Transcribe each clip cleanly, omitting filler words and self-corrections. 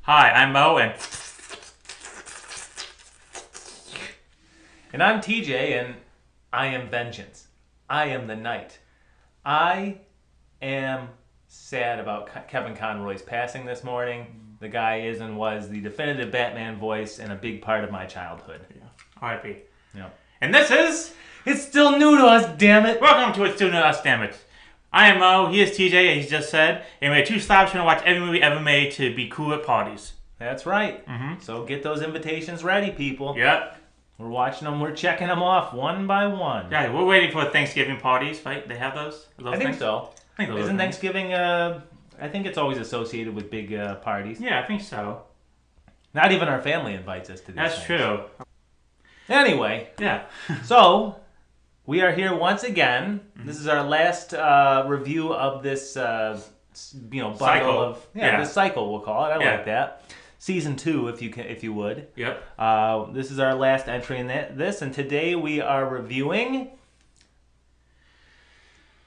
Hi, I'm Mo, And I'm TJ, and I am vengeance. I am the knight. I am sad about Kevin Conroy's passing this morning. The guy is and was the definitive Batman voice and a big part of my childhood. Yeah. R.I.P. Yeah. And this is... It's still new to us, damn it! Welcome to It's Still New to Us, damn it. I am Mo, he is TJ, as he just said, and we're two slobs trying to watch every movie ever made to be cool at parties. That's right. Mm-hmm. So get those invitations ready, people. Yep. We're watching them. We're checking them off one by one. Yeah, we're waiting for Thanksgiving parties, right? They have those? I think so. I think those Isn't are things. Thanksgiving, I think it's always associated with big parties. Yeah, I think so. Not even our family invites us to these That's things. true. Anyway, Yeah. so we are here once again. This is our last review of this, bundle Cycle. of Yeah. this cycle. We'll call it. I Yeah. like that. Season 2, if you would. Yep. This is our last entry in this, and today we are reviewing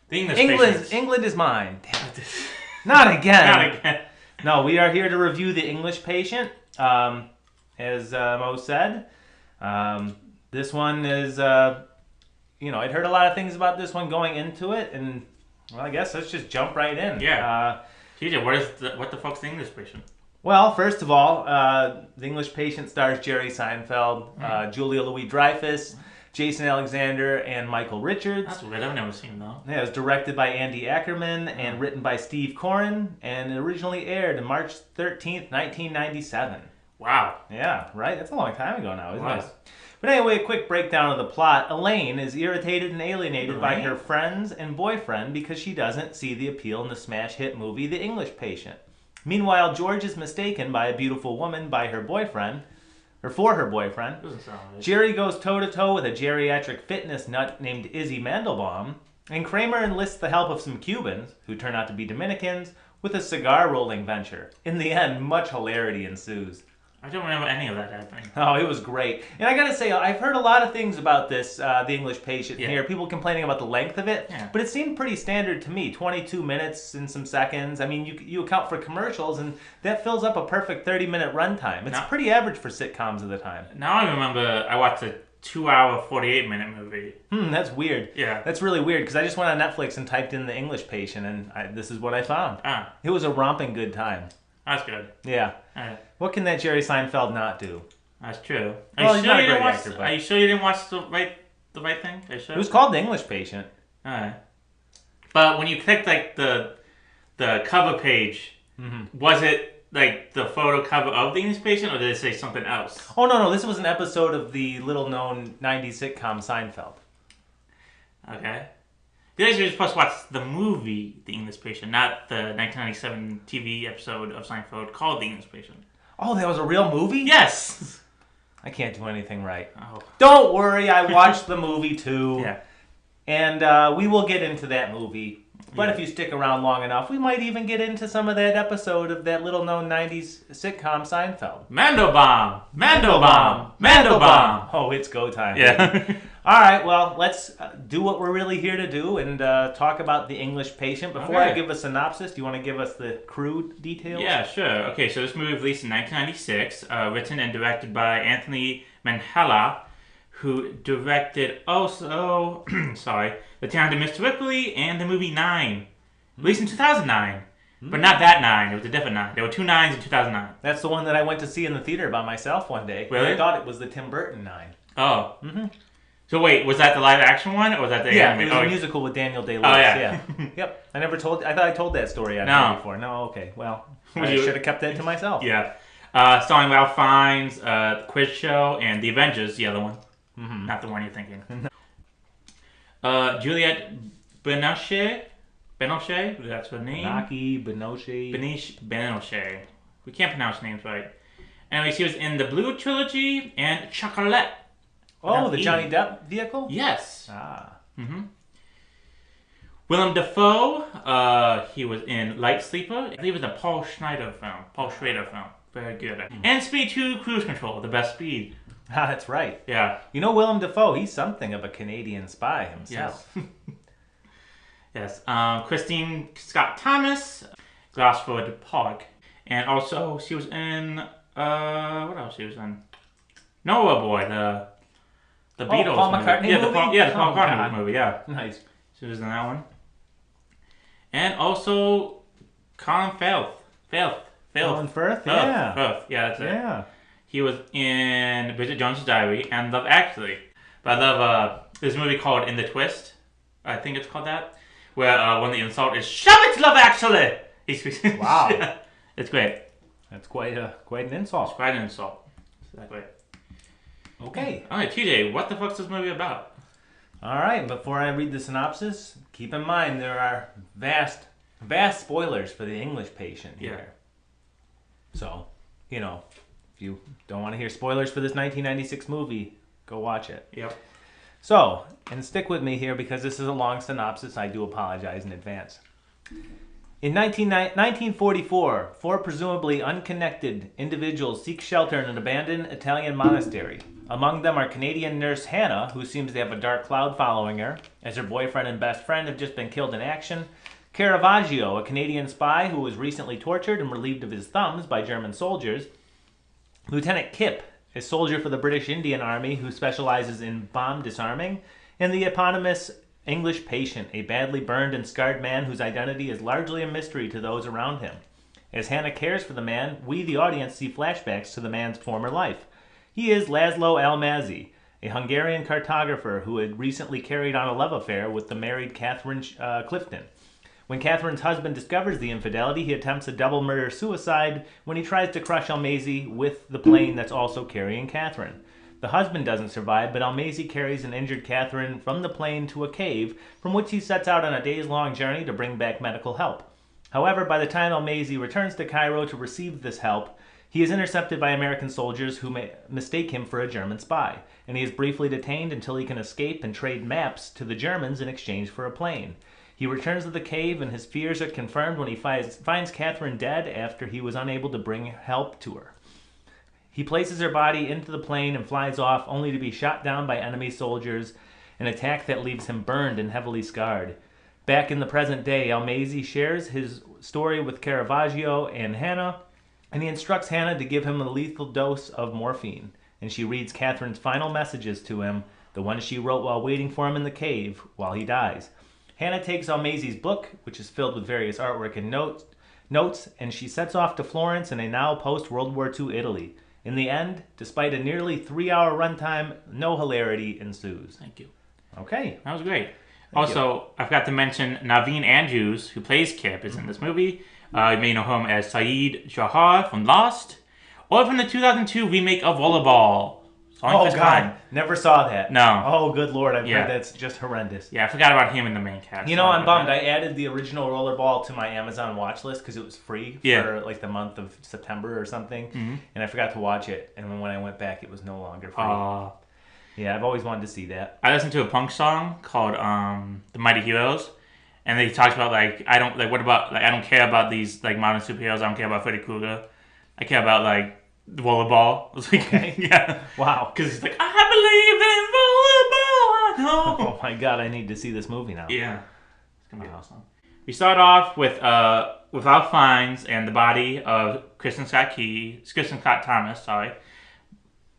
The English England. Patients. England is mine. Damn it. Not again. Not again. No, we are here to review The English Patient. As Mo said, this one is, I'd heard a lot of things about this one going into it, and well, I guess let's just jump right in. Yeah. TJ, what the fuck's The English Patient? Well, first of all, The English Patient stars Jerry Seinfeld, Julia Louis-Dreyfus, Jason Alexander, and Michael Richards. That's weird. I've never seen though. Yeah, it was directed by Andy Ackerman and written by Steve Coren, and it originally aired on March 13th, 1997. Wow. Yeah, right? That's a long time ago now, isn't It was. it? But anyway, a quick breakdown of the plot. Elaine is irritated and alienated by Elaine? her friends and boyfriend because she doesn't see the appeal in the smash hit movie The English Patient. Meanwhile, George is mistaken by a beautiful woman for her boyfriend. Doesn't sound right. Jerry goes toe-to-toe with a geriatric fitness nut named Izzy Mandelbaum, and Kramer enlists the help of some Cubans, who turn out to be Dominicans, with a cigar-rolling venture. In the end, much hilarity ensues. I don't remember any of that happening. Oh, it was great. And I gotta say, I've heard a lot of things about this, The English Patient Yeah. here. People complaining about the length of it. Yeah. But it seemed pretty standard to me. 22 minutes and some seconds. I mean, you account for commercials, and that fills up a perfect 30-minute runtime. It's No. pretty average for sitcoms of the time. Now I remember I watched a 2-hour, 48-minute movie. That's weird. Yeah. That's really weird, because I just went on Netflix and typed in The English Patient, and this is what I found. Ah, It was a romping good time. that's good. Yeah. What can that Jerry Seinfeld not do? That's true. Well, he's not a great watch? actor, but- Are you sure you didn't watch the right thing? Are you sure? It was called The English Patient. Alright. But when you clicked like the cover page, was it like the photo cover of The English Patient, or did it say something else? Oh, no, this was an episode of the little-known 90s sitcom Seinfeld. Okay. You guys are supposed to watch the movie The English Patient, not the 1997 TV episode of Seinfeld called The English Patient. Oh, that was a real movie? Yes. I can't do anything right. Oh. Don't worry, I watched the movie too. Yeah. And we will get into that movie. But Yeah. if you stick around long enough, we might even get into some of that episode of that little-known 90s sitcom Seinfeld. Mandelbaum! Mandelbaum! Mandelbaum! Oh, it's go time. Yeah. All right, well, let's do what we're really here to do and talk about The English Patient. Before I Okay. give a synopsis, do you want to give us the crude details? Yeah, sure. Okay, so this movie was released in 1996, written and directed by Anthony Manhala, who directed also, The Talented Mr. Ripley and the movie 9, released in 2009. But not that 9, it was a different 9. There were 2 9s in 2009. That's the one that I went to see in the theater by myself one day. Really? I thought it was the Tim Burton 9. Oh. So wait, was that the live action one, or was that the Yeah, it animated? was a Oh, musical with Daniel Day-Lewis. Oh, yeah. Yep. I thought I told that story on No. here before. No, okay. Well, Would I you- should have kept that to myself. Yeah. Starring Ralph Fiennes, The Quiz Show, and The Avengers, the other one. Not the one you're thinking. Juliette Binoche, that's her name. Naki, Binoche. Binoche. We can't pronounce names right. Anyway, she was in the Blue Trilogy and Chocolat. Oh, the That's Johnny Eve. Depp vehicle? Yes. Ah. Willem Dafoe, he was in Light Sleeper. I believe it was a Paul Schrader film. Very good. And Speed 2 Cruise Control, the best speed. Ah, that's right. Yeah. You know Willem Dafoe, he's something of a Canadian spy himself. Yes. Christine Scott Thomas, Gosford Park, And also, she was in, what else she was in? Noah Boy, the Beatles Paul movie. McCartney Yeah, movie? the Paul Oh, McCartney God. movie, yeah. Nice. She was in that one. And also, Colin Firth. Colin Firth? Yeah. Firth. Yeah, that's it. Yeah. He was in Bridget Jones's Diary and Love Actually. But I love this movie called In the Twist. I think it's called that. Where one of the insult is, "Shove it, Love Actually!" Wow. Yeah, it's great. That's quite an insult. It's quite an insult. Exactly. Okay. Alright, TJ, what the fuck's this movie about? All right. Before I read the synopsis, keep in mind there are vast spoilers for the English patient here. Yeah. So, if you don't want to hear spoilers for this 1996 movie, go watch it. Yep. So, and stick with me here because this is a long synopsis. I do apologize in advance. In 1944, four presumably unconnected individuals seek shelter in an abandoned Italian monastery. Among them are Canadian nurse Hannah, who seems to have a dark cloud following her, as her boyfriend and best friend have just been killed in action. Caravaggio, a Canadian spy who was recently tortured and relieved of his thumbs by German soldiers. Lieutenant Kip, a soldier for the British Indian Army who specializes in bomb disarming. And the eponymous English patient, a badly burned and scarred man whose identity is largely a mystery to those around him. As Hannah cares for the man, we, the audience, see flashbacks to the man's former life. He is Laszlo Almazy, a Hungarian cartographer who had recently carried on a love affair with the married Catherine Clifton. When Catherine's husband discovers the infidelity, he attempts a double murder-suicide when he tries to crush Almazy with the plane that's also carrying Catherine. The husband doesn't survive, but Almazy carries an injured Catherine from the plane to a cave, from which he sets out on a days-long journey to bring back medical help. However, by the time Almazy returns to Cairo to receive this help, he is intercepted by American soldiers who may mistake him for a German spy, and he is briefly detained until he can escape and trade maps to the Germans in exchange for a plane. He returns to the cave, and his fears are confirmed when he finds Catherine dead after he was unable to bring help to her. He places her body into the plane and flies off, only to be shot down by enemy soldiers, an attack that leaves him burned and heavily scarred. Back in the present day, Almazy shares his story with Caravaggio and Hannah, and he instructs Hannah to give him a lethal dose of morphine. And she reads Catherine's final messages to him, the ones she wrote while waiting for him in the cave while he dies. Hannah takes Almazy's book, which is filled with various artwork and notes, and she sets off to Florence in a now post-World War II Italy. In the end, despite a nearly 3-hour runtime, no hilarity ensues. Thank you. Okay. That was great. Thank Also, I forgot to mention Naveen Andrews, who plays Kip, is in this movie. You may know him as Saeed Johar from Lost, or from the 2002 remake of Rollerball. Oh, God. Never saw that. No. Oh, good Lord. I've Yeah. heard that's just horrendous. Yeah, I forgot about him in the main cast. You know, I'm bummed. I added the original Rollerball to my Amazon watch list because it was free for like the month of September or something, and I forgot to watch it. And then when I went back, it was no longer free. Yeah, I've always wanted to see that. I listened to a punk song called "The Mighty Heroes," and they talked about I don't care about these modern superheroes. I don't care about Freddy Krueger. I care about Rollerball. I was like, Okay. yeah, Wow. because he's like, I believe in volleyball. I know. Oh my God, I need to see this movie now. Yeah, it's gonna be awesome. We start off with Without Fines and the body of Kristen Scott Thomas,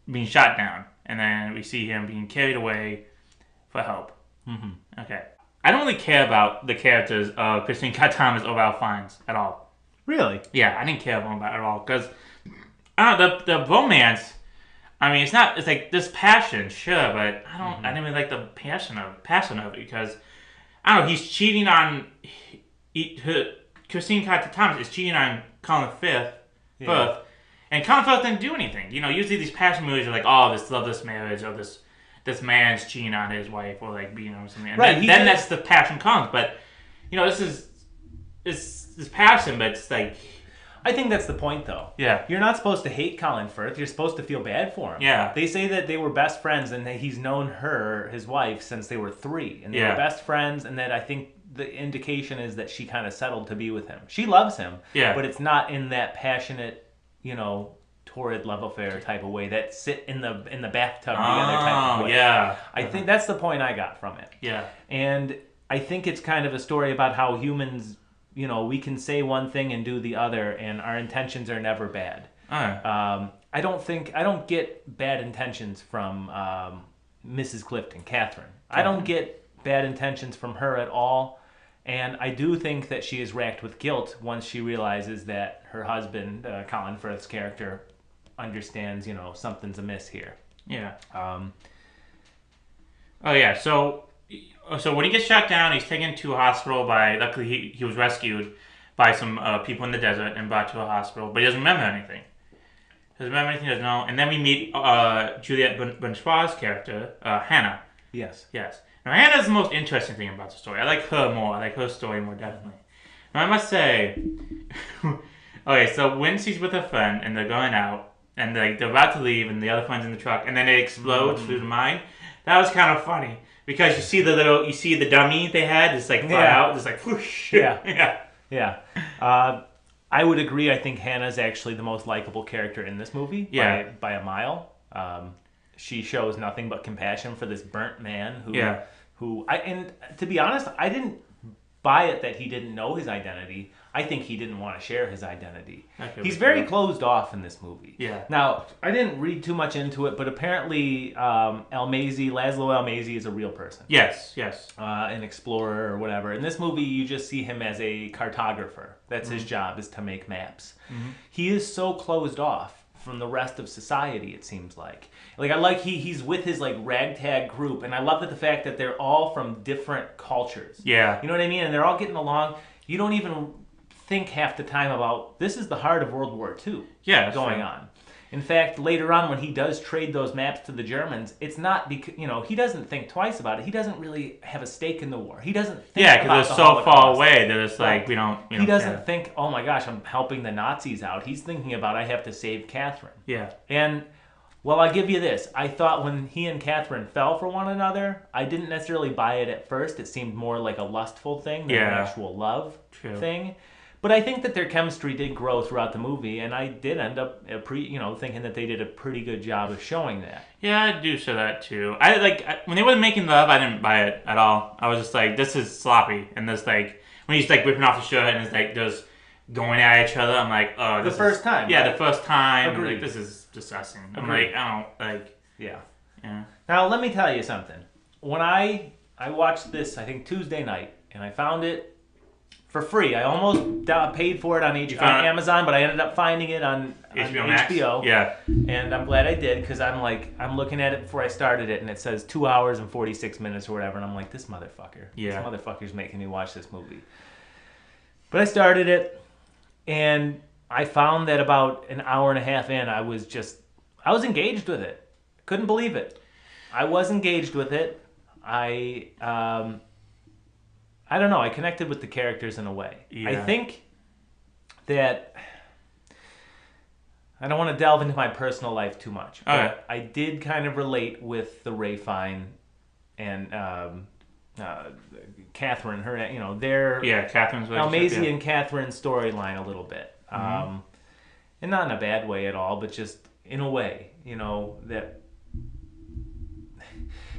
being shot down, and then we see him being carried away for help. Mm-hmm. Okay, I don't really care about the characters of Kristen Scott Thomas or Ralph Fiennes at all. Really? Yeah, I didn't care about them at all because the romance. I mean, it's like there's passion, sure, but I didn't really like the passion of it because I don't know. He's cheating on Christine Thomas is cheating on Colin Firth, and Colin Firth didn't do anything. You know, usually these passion movies are like, oh, this loveless marriage, or this man's cheating on his wife, or beating her or something. And right. Then that's the passion comes. But this is passion, but it's like. I think that's the point, though. Yeah. You're not supposed to hate Colin Firth. You're supposed to feel bad for him. Yeah. They say that they were best friends and that he's known her, his wife, since they were 3. And they were best friends, and that I think the indication is that she kind of settled to be with him. She loves him. Yeah. But it's not in that passionate, torrid love affair type of way that sit in the bathtub together type of way. Yeah. I think that's the point I got from it. Yeah. And I think it's kind of a story about how humans we can say one thing and do the other, and our intentions are never bad. I don't get bad intentions from Mrs. Clifton, Catherine. I don't get bad intentions from her at all. And I do think that she is racked with guilt once she realizes that her husband, Colin Firth's character, understands, something's amiss here. Yeah. Oh yeah. So when he gets shot down, he's taken to a hospital by. Luckily, he was rescued by some people in the desert and brought to a hospital, but he doesn't remember anything. Doesn't remember anything. Doesn't know. And then we meet Juliette Binoche's character, Hannah. Yes. Yes. Now Hannah's the most interesting thing about the story. I like her more. I like her story more, definitely. Now I must say, okay, so when she's with her friend and they're going out and they're about to leave and the other friend's in the truck and then it explodes through the mine, that was kind of funny because you see the dummy they had just like fly out, just like whoosh. Yeah. I would agree. I think Hannah's actually the most likable character in this movie by a mile. She shows nothing but compassion for this burnt man and to be honest, I didn't buy it that he didn't know his identity. I think he didn't want to share his identity. He's very closed off in this movie. Yeah. Now, I didn't read too much into it, but apparently Laszlo Almazy is a real person. Yes. An explorer or whatever. In this movie, you just see him as a cartographer. That's his job, is to make maps. Mm-hmm. He is so closed off from the rest of society, it seems like. Like, I like he's with his, like, ragtag group, and I love the fact that they're all from different cultures. Yeah. You know what I mean? And they're all getting along. You don't even think half the time about, this is the heart of World War II going on. In fact, later on when he does trade those maps to the Germans, it's not because, he doesn't think twice about it. He doesn't really have a stake in the war. He doesn't think about the Holocaust. Yeah, because they're so far away that it's like, we don't He doesn't think, oh my gosh, I'm helping the Nazis out. He's thinking about, I have to save Catherine. Yeah. And, well, I'll give you this. I thought when he and Catherine fell for one another, I didn't necessarily buy it at first. It seemed more like a lustful thing than an actual love thing. But I think that their chemistry did grow throughout the movie, and I did end up thinking that they did a pretty good job of showing that. Yeah, I do say that too. When they were making love, I didn't buy it at all. I was just like, this is sloppy, and this like when he's like ripping off the shirt and it's like just going at each other. I'm like, oh, the first time. Yeah, the first time. Agreed. Like, this is disgusting. Agreed. I'm like, I don't like. Yeah. Yeah. Now let me tell you something. When I watched this, I think Tuesday night, and I found it for free. I almost paid for it on Amazon, but I ended up finding it on HBO. Yeah. And I'm glad I did, because I'm looking at it before I started it, and it says 2 hours and 46 minutes or whatever, and I'm like, this motherfucker. Yeah. This motherfucker's making me watch this movie. But I started it, and I found that about an hour and a half in, I was engaged with it. Couldn't believe it. I was engaged with it. I don't know. I connected with the characters in a way. Yeah. I think that I don't want to delve into my personal life too much, but I did kind of relate with the Ray Fine and Catherine. Catherine's Almazy and Catherine's storyline a little bit, and not in a bad way at all, but just in a way, that.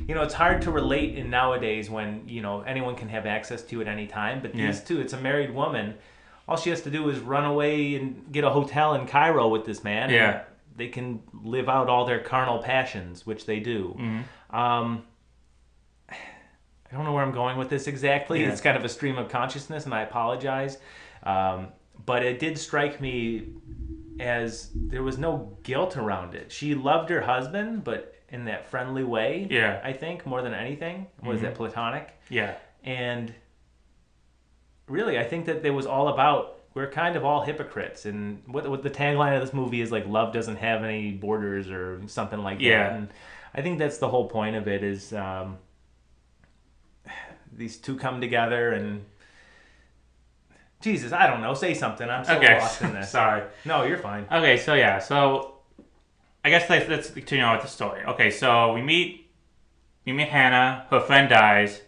It's hard to relate in nowadays when, anyone can have access to you at any time. But these two, it's a married woman. All she has to do is run away and get a hotel in Cairo with this man. Yeah. And they can live out all their carnal passions, which they do. Mm-hmm. I don't know where I'm going with this exactly. Yeah. It's kind of a stream of consciousness, and I apologize. But it did strike me as there was no guilt around it. She loved her husband, but in that friendly way, I think, more than anything. Was that platonic? Yeah. And really, I think that it was all about, we're kind of all hypocrites. And what the tagline of this movie is, like, love doesn't have any borders or something like that. And I think that's the whole point of it is these two come together and... Jesus, I don't know. Say something. I'm so lost in this. Sorry. No, you're fine. Okay, so I guess let's continue on with the story. Okay, so we meet Hannah. Her friend dies.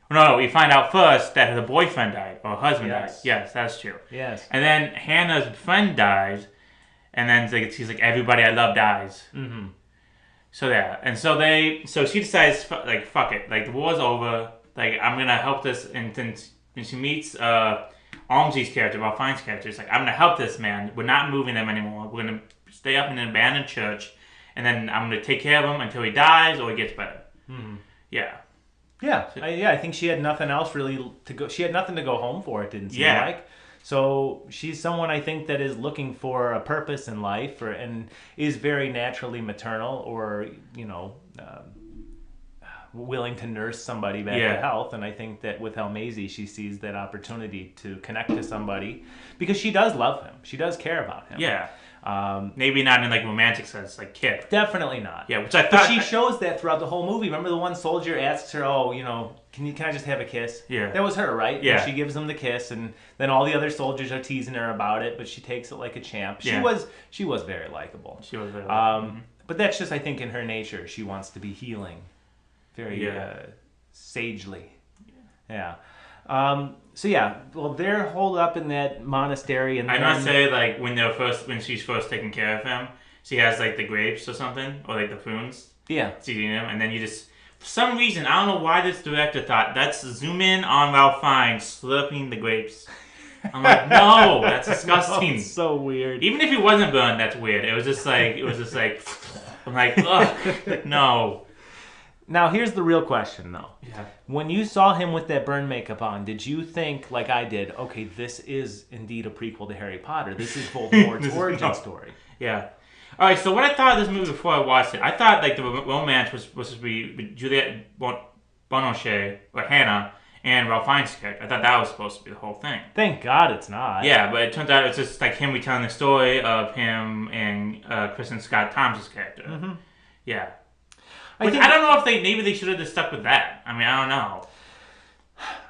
No, we find out first that her boyfriend died or her husband died. Yes, that's true. Yes. And then Hannah's friend dies, and then she's like, everybody I love dies. Mm-hmm. So so she decides, like, fuck it, like the war's over. Like, I'm gonna help this, and then she meets Ormsey's character, Ralph Fiennes' character, is like, I'm gonna help this man. We're not moving them anymore. We're gonna stay up in an abandoned church, and then I'm gonna take care of him until he dies or he gets better. Mm-hmm. Yeah. Yeah, I think she had nothing else really to go. She had nothing to go home for. It didn't seem like. So she's someone I think that is looking for a purpose in life, and is very naturally maternal, or willing to nurse somebody back to health. And I think that with El Maisie, she sees that opportunity to connect to somebody because she does love him. She does care about him. Yeah. Maybe not in like romantic sense, like Kip. Definitely not. Yeah, which I thought. But she shows that throughout the whole movie. Remember the one soldier asks her, "Oh, can I just have a kiss?" Yeah. That was her, right? Yeah. And she gives him the kiss, and then all the other soldiers are teasing her about it, but she takes it like a champ. She was very likable. She was very But that's just, I think, in her nature. She wants to be healing, very sagely. Yeah. Well, they're holed up in that monastery, and I must say, like when she's first taking care of him, she has like the grapes or something, or like the prunes. Yeah. She's eating them, and then you just, for some reason, I don't know why this director thought, let's zoom in on Ralph Fiennes slurping the grapes. I'm like, no, that's disgusting. It's so weird. Even if he wasn't burned, that's weird. It was just like, I'm like, ugh, no. Now, here's the real question, though. Yeah. When you saw him with that burn makeup on, did you think, like I did, okay, this is indeed a prequel to Harry Potter. This is Voldemort's origin story. Yeah. All right, so what I thought of this movie before I watched it, I thought like the romance was supposed to be Juliette Binoche, or Hannah, and Ralph Fiennes' character. I thought that was supposed to be the whole thing. Thank God it's not. Yeah, but it turns out it's just like him retelling the story of him and Kristen Scott Thomas' character. Mm-hmm. Yeah. I don't know if maybe they should have just stuck with that. I mean, I don't know.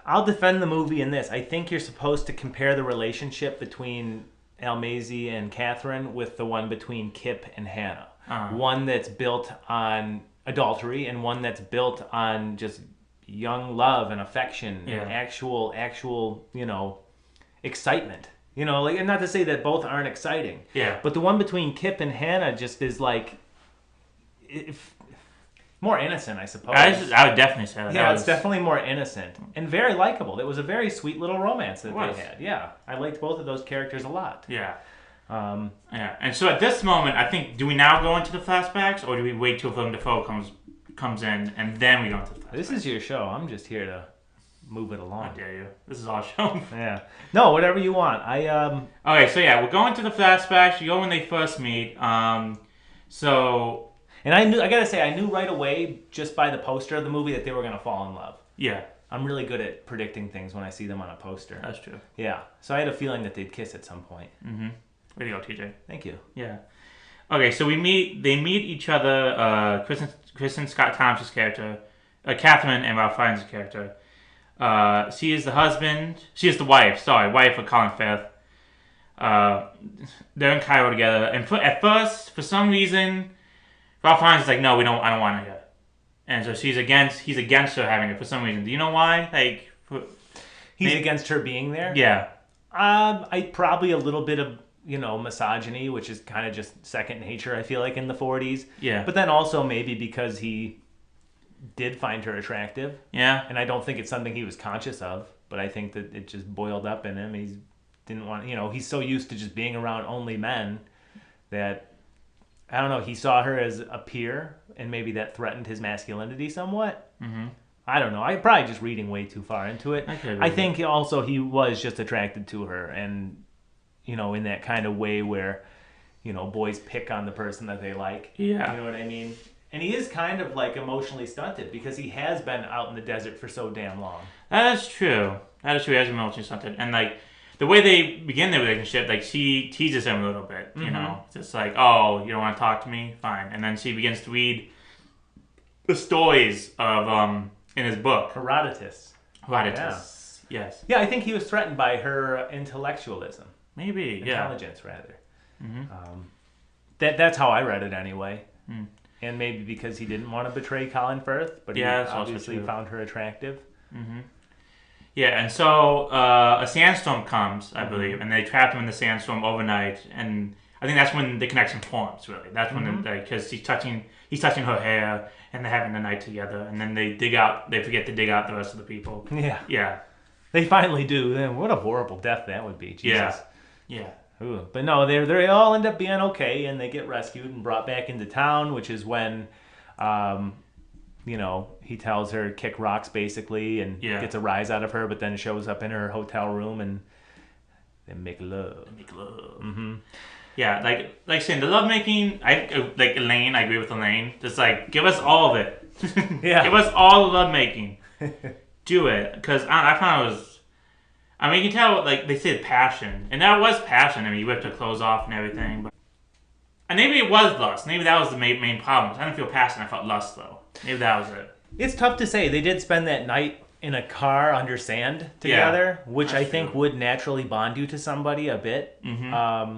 I'll defend the movie in this. I think you're supposed to compare the relationship between El Maisie and Catherine with the one between Kip and Hannah. One that's built on adultery and one that's built on just young love and affection and actual, excitement. And not to say that both aren't exciting. Yeah. But the one between Kip and Hannah just is like, more innocent, I suppose. I would definitely say that. Yeah, it's definitely more innocent and very likable. It was a very sweet little romance that they had. Yeah, I liked both of those characters a lot. Yeah. And so at this moment, I think, do we now go into the flashbacks, or do we wait till Willem Dafoe comes in and then we go into the flashbacks? This is your show. I'm just here to move it along. How dare you? This is our show. Yeah. No, whatever you want. Okay, so yeah, we're going to the flashbacks. You go when they first meet. And I gotta say, I knew right away, just by the poster of the movie, that they were gonna fall in love. Yeah. I'm really good at predicting things when I see them on a poster. That's true. Yeah. So I had a feeling that they'd kiss at some point. Mm-hmm. Way to go, TJ. Thank you. Yeah. Okay, so they meet each other, Kristen Scott Thomas' character, Catherine and Ralph Fiennes' character. She is the wife of Colin Firth. They're in Cairo together, and at first, for some reason, Ralph Fiennes is like, no, I don't want her here. And so he's against her having it for some reason. Do you know why? He's against her being there? Yeah. I probably a little bit of, misogyny, which is kind of just second nature, I feel like, in the 40s. Yeah. But then also maybe because he did find her attractive. Yeah. And I don't think it's something he was conscious of, but I think that it just boiled up in him. He didn't want, he's so used to just being around only men that, I don't know, he saw her as a peer, and maybe that threatened his masculinity somewhat. Mm-hmm. I don't know. I'm probably just reading way too far into it. I think also he was just attracted to her, and, in that kind of way where, boys pick on the person that they like. Yeah. You know what I mean? And he is kind of, emotionally stunted, because he has been out in the desert for so damn long. That is true. He has been emotionally stunted. And, the way they begin their relationship, she teases him a little bit, just like, oh, you don't want to talk to me? Fine. And then she begins to read the stories of, in his book. Herodotus. Yeah. Yes. Yeah, I think he was threatened by her intellectualism. Maybe, Intelligence, rather. Mm-hmm. That's how I read it anyway. Mm. And maybe because he didn't want to betray Colin Firth, but he obviously found her attractive. Mm-hmm. Yeah, and so a sandstorm comes, I believe, and they trap him in the sandstorm overnight, and I think that's when the connection forms. Really, that's when because he's touching her hair, and they're having the night together, and then they forget to dig out the rest of the people. Yeah, yeah, They finally do. Then what a horrible death that would be. Jesus. Yeah. Ooh. But no, they all end up being okay, and they get rescued and brought back into town, which is when, he tells her to kick rocks basically, and gets a rise out of her, but then shows up in her hotel room and they make love. Mm-hmm. Yeah, like saying the lovemaking. I like Elaine. I agree with Elaine. Just like give us all of it. Yeah. Give us all the lovemaking. Do it, because I found it was. I mean, you can tell, like, they said passion. And that was passion. I mean, you ripped her clothes off and everything. But... And maybe it was lust. Maybe that was the main problem. I didn't feel passion. I felt lust, though. Maybe that was it. It's tough to say. They did spend that night in a car under sand together, which I think would naturally bond you to somebody a bit. Mm-hmm.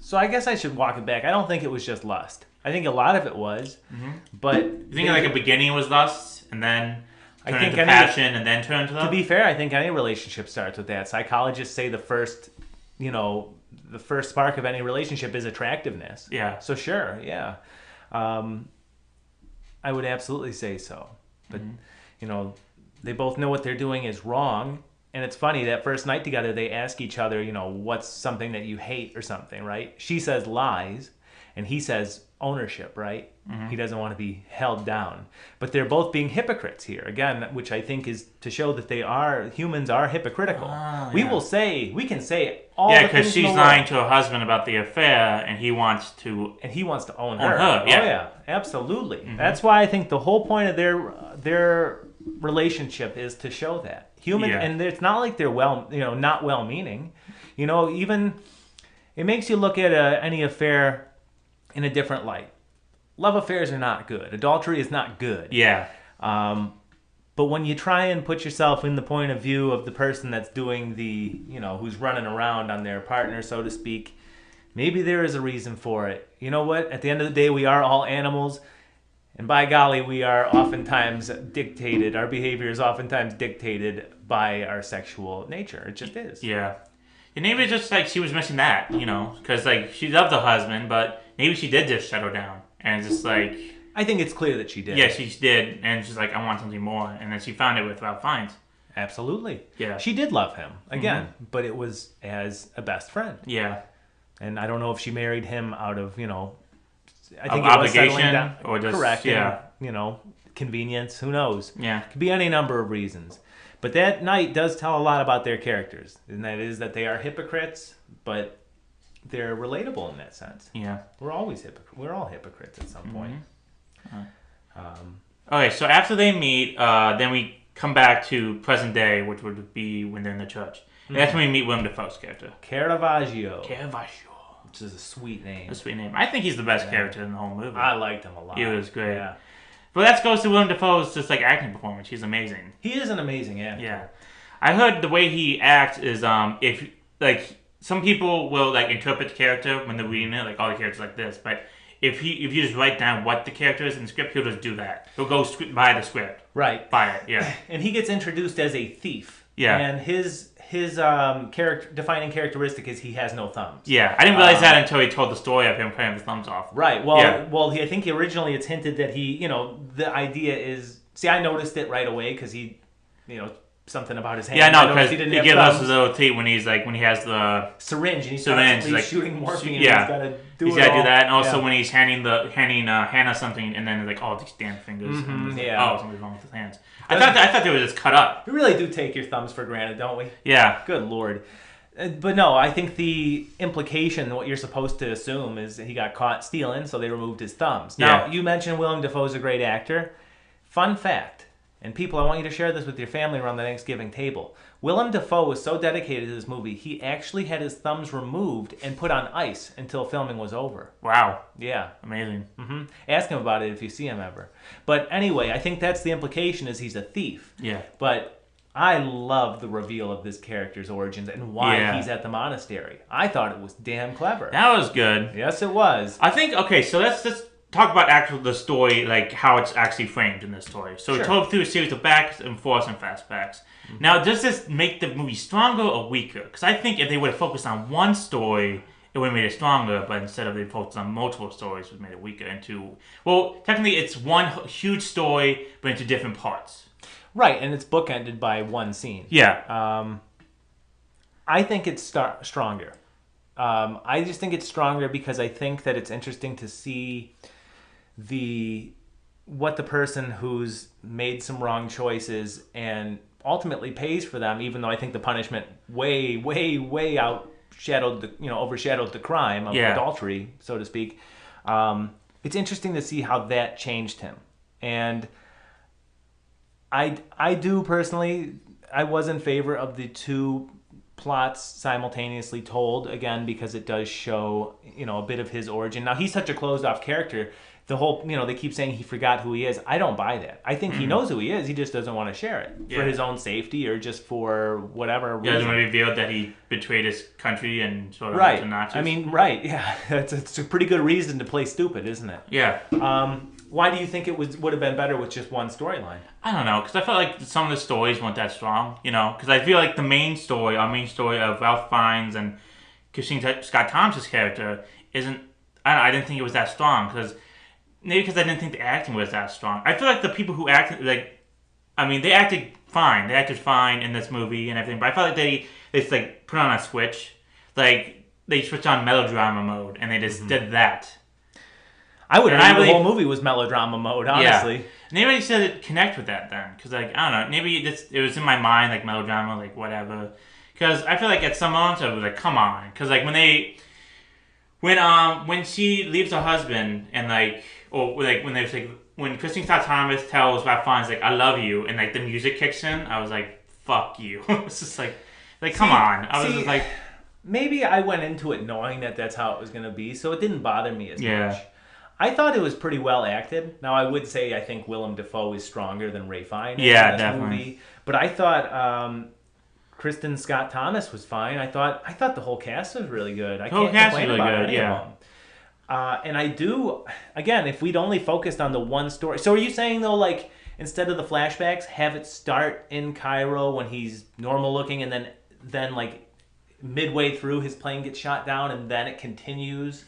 So I guess I should walk it back. I don't think it was just lust. I think a lot of it was. Mm-hmm. But you think like a beginning was lust, and then... Turn into passion and then turn to love? To be fair, I think any relationship starts with that. Psychologists say the first spark of any relationship is attractiveness. Yeah. So sure, yeah. I would absolutely say so. But, they both know what they're doing is wrong. And it's funny, that first night together, they ask each other, what's something that you hate or something, right? She says lies, and he says ownership, right? Mm-hmm. He doesn't want to be held down. But they're both being hypocrites here, again, which I think is to show that humans are hypocritical. We can say all the things. Yeah, because she's lying to her husband about the affair, and he wants to own her. Yeah. Oh yeah, absolutely. Mm-hmm. That's why I think the whole point of their relationship is to show that and it's not like they're not well-meaning. Even it makes you look at any affair in a different light. Love affairs are not good. Adultery is not good. Yeah. But when you try and put yourself in the point of view of the person that's doing who's running around on their partner, so to speak, maybe there is a reason for it. You know what? At the end of the day, we are all animals. And by golly, we are oftentimes dictated. Our behavior is oftentimes dictated by our sexual nature. It just is. Yeah. And maybe it's just like she was missing that, because like she loved the husband, but maybe she did just settle down. And it's just like... I think it's clear that she did. Yeah, she did. And she's like, I want something more. And then she found it with Ralph Fiennes. Absolutely. Yeah. She did love him, again, but it was as a best friend. Yeah. And I don't know if she married him out of, I think obligation or just... Correct. Yeah. And, convenience. Who knows? Yeah. Could be any number of reasons. But that night does tell a lot about their characters. And that is that they are hypocrites, but... they're relatable in that sense. Yeah. We're all hypocrites at some point. Okay, so after they meet, then we come back to present day, which would be when they're in the church. And that's when we meet Willem Dafoe's character. Caravaggio. Which is a sweet name. I think he's the best character in the whole movie. I liked him a lot. He was great. Yeah. But that goes to Willem Dafoe's just like acting performance. He's amazing. He is an amazing actor. Yeah. I heard the way he acts is if like some people will like interpret the character when they're reading it, like all the characters like this, but if you just write down what the character is in the script, he'll just do that. He'll go by the script. Right. By it, yeah. And he gets introduced as a thief. Yeah. And his defining characteristic is he has no thumbs. Yeah, I didn't realize that until he told the story of him cutting his thumbs off. Right. Well, I think originally it's hinted that he, the idea is. See, I noticed it right away because he, something about his hand. Yeah, no, because he gives us a little treat when he has the syringe and he's constantly shooting morphine. Yeah, he's got to do do that, and also when he's handing Hannah something, and then like all these damn fingers. Mm-hmm, and something's wrong with his hands. I thought they were just cut up. We really do take your thumbs for granted, don't we? Yeah. Good Lord. But no, I think the implication, what you're supposed to assume, is he got caught stealing, so they removed his thumbs. Now, you mentioned Willem Dafoe's a great actor. Fun fact, and people, I want you to share this with your family around the Thanksgiving table. Willem Dafoe was so dedicated to this movie, he actually had his thumbs removed and put on ice until filming was over. Wow. Yeah. Amazing. Mm-hmm. Ask him about it if you see him ever. But anyway, I think that's the implication, is he's a thief. Yeah. But I love the reveal of this character's origins and why he's at the monastery. I thought it was damn clever. That was good. Yes, it was. I think, okay, so let's just talk about the story, like how it's actually framed in this story. So it's told through a series of backs and forwards and fastbacks. Mm-hmm. Now, does this make the movie stronger or weaker? Because I think if they would have focused on one story, it would have made it stronger, but instead of they focused on multiple stories, it would have made it weaker technically it's one huge story, but into different parts. Right, and it's bookended by one scene. Yeah. I think it's stronger. I just think it's stronger because I think that it's interesting to see what the person who's made some wrong choices and ultimately pays for them, even though I think the punishment way overshadowed the crime of adultery, so to speak. It's interesting to see how that changed him. And I do personally, I was in favor of the two plots simultaneously told, again, because it does show, a bit of his origin. Now, he's such a closed off character. The whole, they keep saying he forgot who he is. I don't buy that. I think he knows who he is. He just doesn't want to share it for his own safety or just for whatever reason. He doesn't reveal that he betrayed his country and sort of right. the Nazis. I mean, right, yeah. It's a pretty good reason to play stupid, isn't it? Yeah. Why do you think it would have been better with just one storyline? I don't know, because I felt like some of the stories weren't that strong, because I feel like our main story of Ralph Fiennes and Christine Scott Thomas' character isn't, I didn't think it was that strong, maybe because I didn't think the acting was that strong. I feel like the people who acted, they acted fine. They acted fine in this movie and everything, but I felt like they just, put on a switch. They switched on melodrama mode, and they just did that. I would argue the whole movie was melodrama mode, honestly. Yeah. And they already said it connect with that then. Because, I don't know, maybe it was in my mind, melodrama, whatever. Because I feel like at some moments I was like, come on. Because, when she leaves her husband and, when Christine Scott Thomas tells Ralph Fiennes, I love you, and, the music kicks in, I was like, fuck you. It's just come on. I was just like... Maybe I went into it knowing that that's how it was going to be, so it didn't bother me as much. I thought it was pretty well acted. Now, I would say I think Willem Dafoe is stronger than Ralph Fiennes in this definitely. movie. But I thought Kristen Scott Thomas was fine. I thought the whole cast was really good. I can't complain about any of them. And I do, again, if we'd only focused on the one story. So are you saying, though, instead of the flashbacks, have it start in Cairo when he's normal looking, and then midway through his plane gets shot down, and then it continues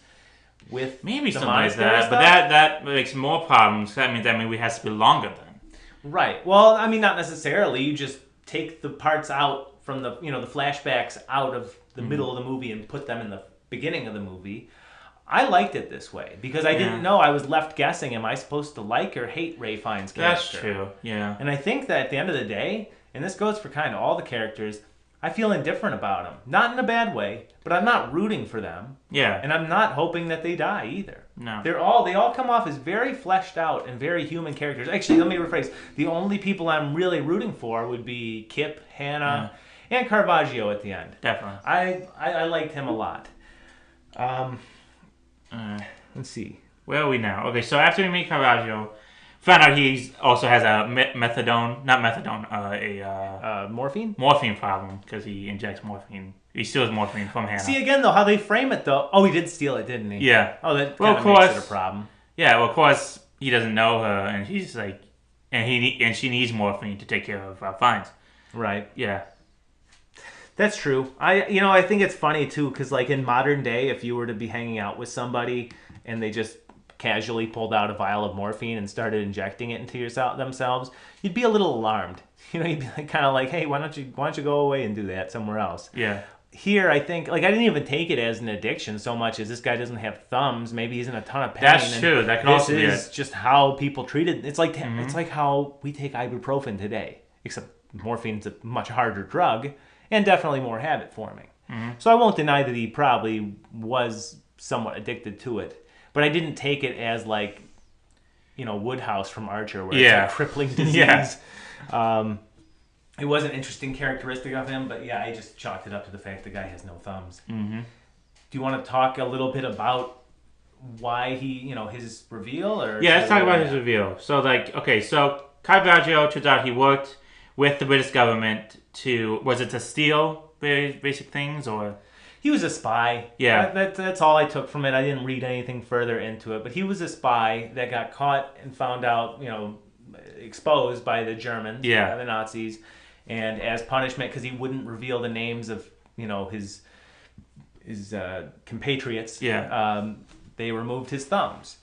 with maybe the something like that, stuff? but that makes more problems. That means that movie has to be longer then. Right. Well, I mean, not necessarily. You just take the parts out from the the flashbacks out of the middle of the movie and put them in the beginning of the movie. I liked it this way because I didn't know. I was left guessing. Am I supposed to like or hate Ralph Fiennes' character? That's true. Yeah. And I think that at the end of the day, and this goes for kind of all the characters, I feel indifferent about them. Not in a bad way, but I'm not rooting for them. Yeah. And I'm not hoping that they die either. No. They all come off as very fleshed out and very human characters. Actually, let me rephrase. The only people I'm really rooting for would be Kip, Hannah, and Caravaggio at the end. Definitely. I liked him a lot. Let's see. Where are we now? Okay, so after we meet Caravaggio, found out he also has a morphine? Morphine problem because he injects morphine. He steals morphine from Hannah. See, again, though, how they frame it, though. Oh, he did steal it, didn't he? Yeah. Oh, that kind of makes it a problem. Yeah, well, of course, he doesn't know her, and she's and she needs morphine to take care of Fiennes. Right. Yeah. That's true. I think it's funny, too, because, in modern day, if you were to be hanging out with somebody and they just casually pulled out a vial of morphine and started injecting it into themselves, you'd be a little alarmed. You'd be kind of like, hey, why don't you go away and do that somewhere else? Yeah. Here, I think, I didn't even take it as an addiction so much as this guy doesn't have thumbs. Maybe he's in a ton of pain. That's true. That can also be it. This is just how people treat it. It's like how we take ibuprofen today, except morphine's a much harder drug and definitely more habit forming. Mm-hmm. So I won't deny that he probably was somewhat addicted to it, but I didn't take it as Woodhouse from Archer, where it's a crippling disease. Yeah. It was an interesting characteristic of him, but I just chalked it up to the fact the guy has no thumbs. Mm-hmm. Do you want to talk a little bit about why he, his reveal? Or let's talk about his reveal. So, so Caravaggio, turns out he worked with the British government to steal very basic things, or? He was a spy. Yeah. That's all I took from it. I didn't read anything further into it, but he was a spy that got caught and found out, exposed by the Germans, by the Nazis. And as punishment, because he wouldn't reveal the names of, his compatriots, they removed his thumbs.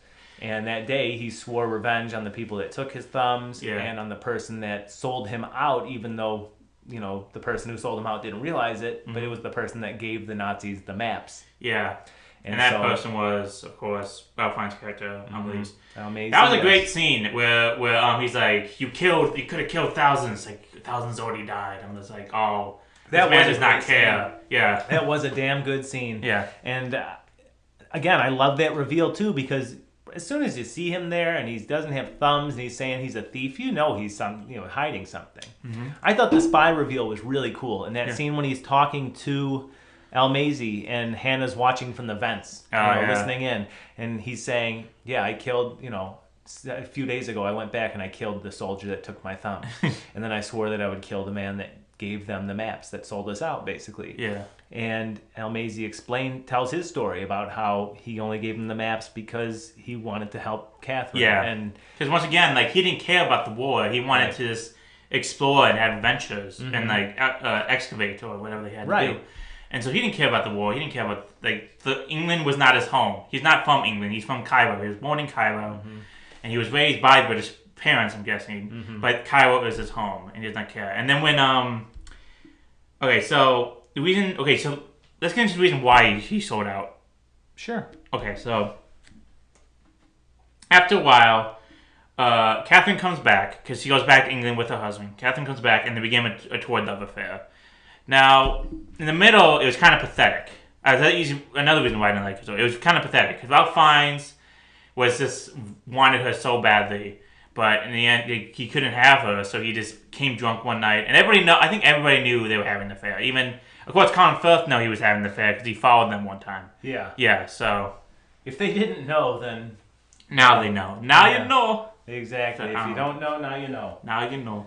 And that day, he swore revenge on the people that took his thumbs and on the person that sold him out, even though, the person who sold him out didn't realize it, but it was the person that gave the Nazis the maps. Yeah. And that person was, of course, Ralph Fiennes' character, Amelie's. Amazing. That was a great scene where he's like, you could have killed thousands. Like, thousands already died. And it's like, oh, that man does not care. Scene. Yeah. That was a damn good scene. Yeah. And again, I love that reveal too, because as soon as you see him there and he doesn't have thumbs and he's saying he's a thief, he's hiding something. Mm-hmm. I thought the spy reveal was really cool. And that scene when he's talking to Almazzi and Hannah's watching from the vents, listening in, and he's saying, I killed, a few days ago I went back and I killed the soldier that took my thumb. And then I swore that I would kill the man that gave them the maps that sold us out, basically. Yeah. And Almazzi tells his story about how he only gave him the maps because he wanted to help Catherine. Yeah. And because once again, he didn't care about the war. He wanted to just explore and have adventures and excavate or whatever they had to do. And so he didn't care about the war. He didn't care about England was not his home. He's not from England. He's from Cairo. He was born in Cairo, and he was raised by British parents, I'm guessing. But Cairo is his home, and he does not care. And then when so let's get into the reason why he sold out. Sure. Okay, so after a while, Catherine comes back because she goes back to England with her husband. Catherine comes back, and they begin a toward love affair. Now, in the middle, it was kind of pathetic. Another reason why I didn't like it. So it was kind of pathetic because Ralph Fiennes wanted her so badly, but in the end, he couldn't have her, so he just came drunk one night, and I think everybody knew they were having an affair. Even, of course, Colin Firth knew he was having an affair because he followed them one time. Yeah. Yeah. So if they didn't know, then now they know. Now you know. Exactly. If you don't know, now you know. Now you know.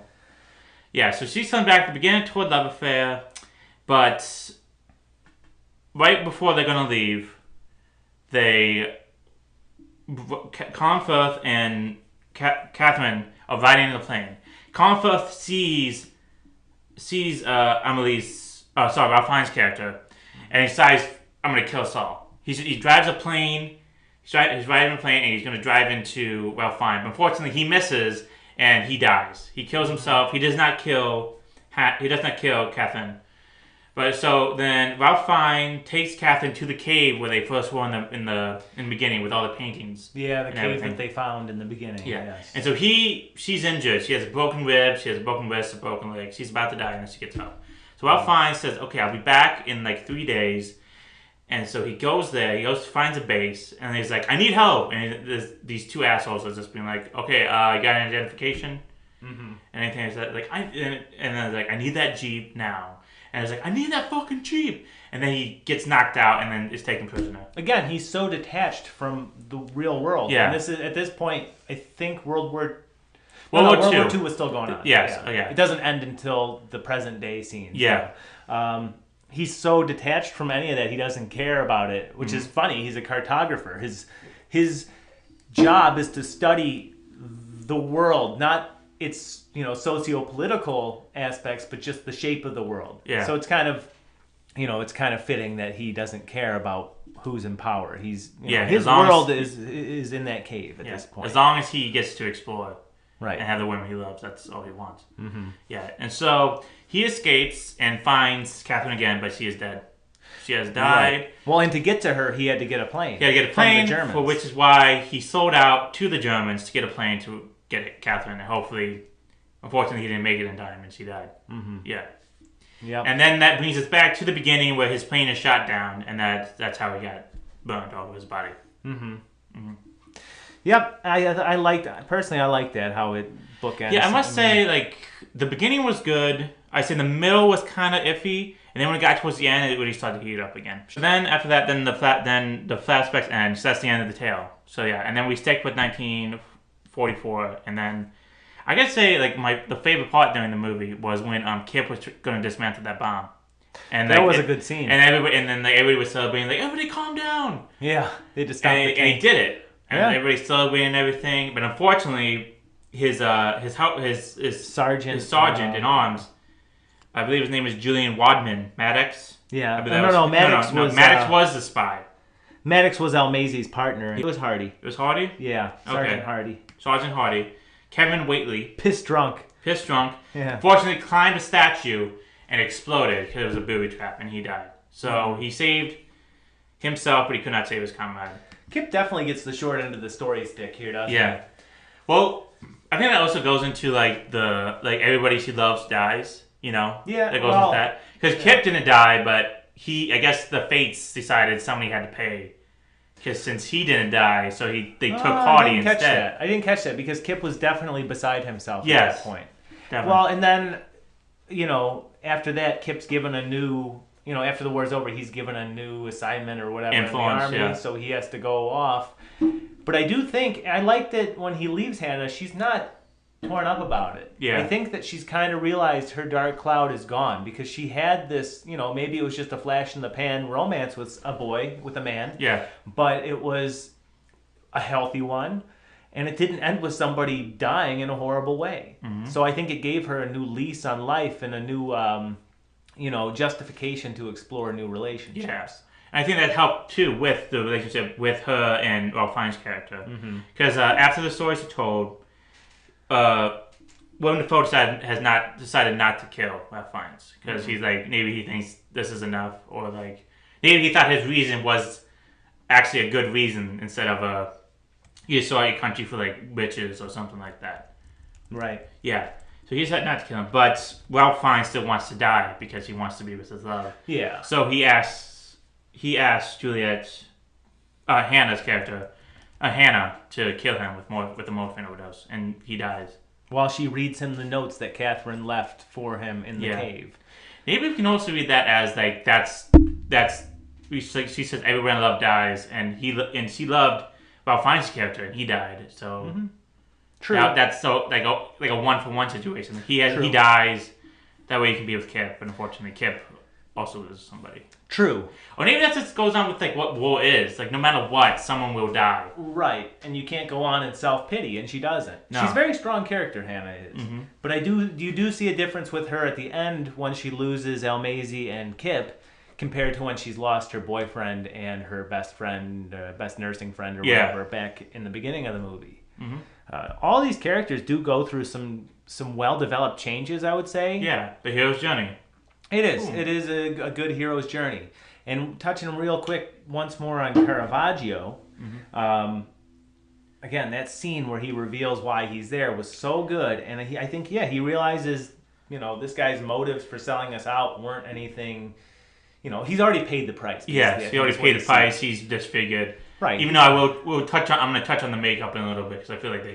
Yeah, so she comes back to begin a toward love affair, but right before they're going to leave, Colin Firth and Catherine are riding in the plane. Colin Firth sees Ralph Fiennes' character, and he decides, I'm going to kill us all. He drives a plane, he's riding a plane, and he's going to drive into Ralph Fiennes. But unfortunately, he misses, and he dies. He kills himself. He does not kill Catherine. But so then Ralph Fiennes takes Catherine to the cave where they first were in the beginning with all the paintings. Yeah, the cave that they found in the beginning. Yeah. Yes. And so she's injured. She has a broken rib, she has a broken wrist, a broken leg. She's about to die, and then she gets up. So Ralph Fiennes says, okay, I'll be back in 3 days. And so he goes there, finds a base, and he's like, I need help. And these two assholes are just being like, okay, you got an identification? Mm-hmm. And anything like that. And then like, I need that Jeep now. And it's like, I need that fucking Jeep. And then he gets knocked out and then is taken prisoner. Again, he's so detached from the real world. Yeah. And at this point, I think World War II was still going on. Yes. Yeah. It doesn't end until the present day scenes. Yeah. So, he's so detached from any of that, he doesn't care about it, which is funny. He's a cartographer. His job is to study the world, not its socio-political aspects, but just the shape of the world. Yeah. So it's kind of fitting that he doesn't care about who's in power. His world is in that cave at this point. As long as he gets to explore, right, and have the women he loves, that's all he wants. Mm-hmm. Yeah, and so he escapes and finds Catherine again, but she is dead. She has died. Right. Well, and to get to her, he had to get a plane. He had to get a plane, from the Germans. For which is why he sold out to the Germans to get a plane to get Catherine. And unfortunately, he didn't make it in time, and she died. Mm-hmm. Yeah. Yep. And then that brings us back to the beginning where his plane is shot down, and that's how he got burned all over his body. Mm-hmm. Mm-hmm. Yep, I liked that how it bookends. Yeah, I must say, the beginning was good. I say the middle was kind of iffy, and then when it got towards the end, it really started to heat up again. So then after that, the flashbacks end. So that's the end of the tale. So yeah, and then we stick with 1944, and then I gotta say, the favorite part during the movie was when Kip was going to dismantle that bomb. And that was a good scene. And everybody was celebrating, everybody calm down. Yeah, they just stopped the tank. And he did it. And everybody's celebrating and everything, but unfortunately, his sergeant in arms, I believe his name is Julian Wadman Maddox. Yeah, Maddox was was the spy. Maddox was Almazy's partner. It was Hardy. It was Hardy? Yeah, Sergeant Hardy. Sergeant Hardy. Kevin Whately. Pissed drunk. Yeah. Fortunately climbed a statue and exploded because it was a booby trap and he died. So he saved himself, but he could not save his comrade. Kip definitely gets the short end of the story stick here, doesn't he? Yeah. Well, I think that also goes into like everybody she loves dies. You know. Yeah. That goes into that because Kip didn't die, but I guess the fates decided somebody had to pay. Because since he didn't die, so they took Hardy instead. I didn't catch that because Kip was definitely beside himself at that point. Definitely. Well, and then, after that, Kip's given a new, after the war's over, he's given a new assignment or whatever in the army, so he has to go off. But I do think, I like that when he leaves Hannah, she's not torn up about it. Yeah. I think that she's kind of realized her dark cloud is gone because she had this, maybe it was just a flash in the pan romance with a boy, with a man. Yeah. But it was a healthy one, and it didn't end with somebody dying in a horrible way. Mm-hmm. So I think it gave her a new lease on life and a new, justification to explore new relationships. Yes. And I think that helped, too, with the relationship with her and Ralph Fiennes' character. Because after the stories are told, Willem Dafoe decided not to kill Ralph Fiennes because he's like, maybe he thinks this is enough, or like maybe he thought his reason was actually a good reason instead of you saw your country for like witches or something like that. Right. Yeah. So he decided not to kill him, but Ralph Fiennes still wants to die because he wants to be with his love. Yeah. So he asks Juliet, Hannah's character, Hannah, to kill him with a morphine overdose, and he dies. While she reads him the notes that Catherine left for him in the cave. Maybe we can also read that as like she says everyone I love dies, and she loved Ralph Fiennes' character, and he died. So True. That's so like a 1-for-1 situation. He dies, that way he can be with Kip, but unfortunately Kip also loses somebody. True. Or maybe that's what goes on with like what war is. Like no matter what, someone will die. Right. And you can't go on in self-pity, and she doesn't. No. She's a very strong character, Hannah is. Mm-hmm. But you do see a difference with her at the end when she loses Almazy and Kip compared to when she's lost her boyfriend and her best friend, best nursing friend or whatever back in the beginning of the movie. Mm-hmm. All these characters do go through some well-developed changes, I would say. Yeah, the hero's journey. It is. Ooh. It is a good hero's journey. And touching real quick once more on Caravaggio, again, that scene where he reveals why he's there was so good. And I think, he realizes, this guy's motives for selling us out weren't anything, he's already paid the price. Yes, he already paid the price. He's disfigured. Right. Even though I'm going to touch on the makeup in a little bit because I feel like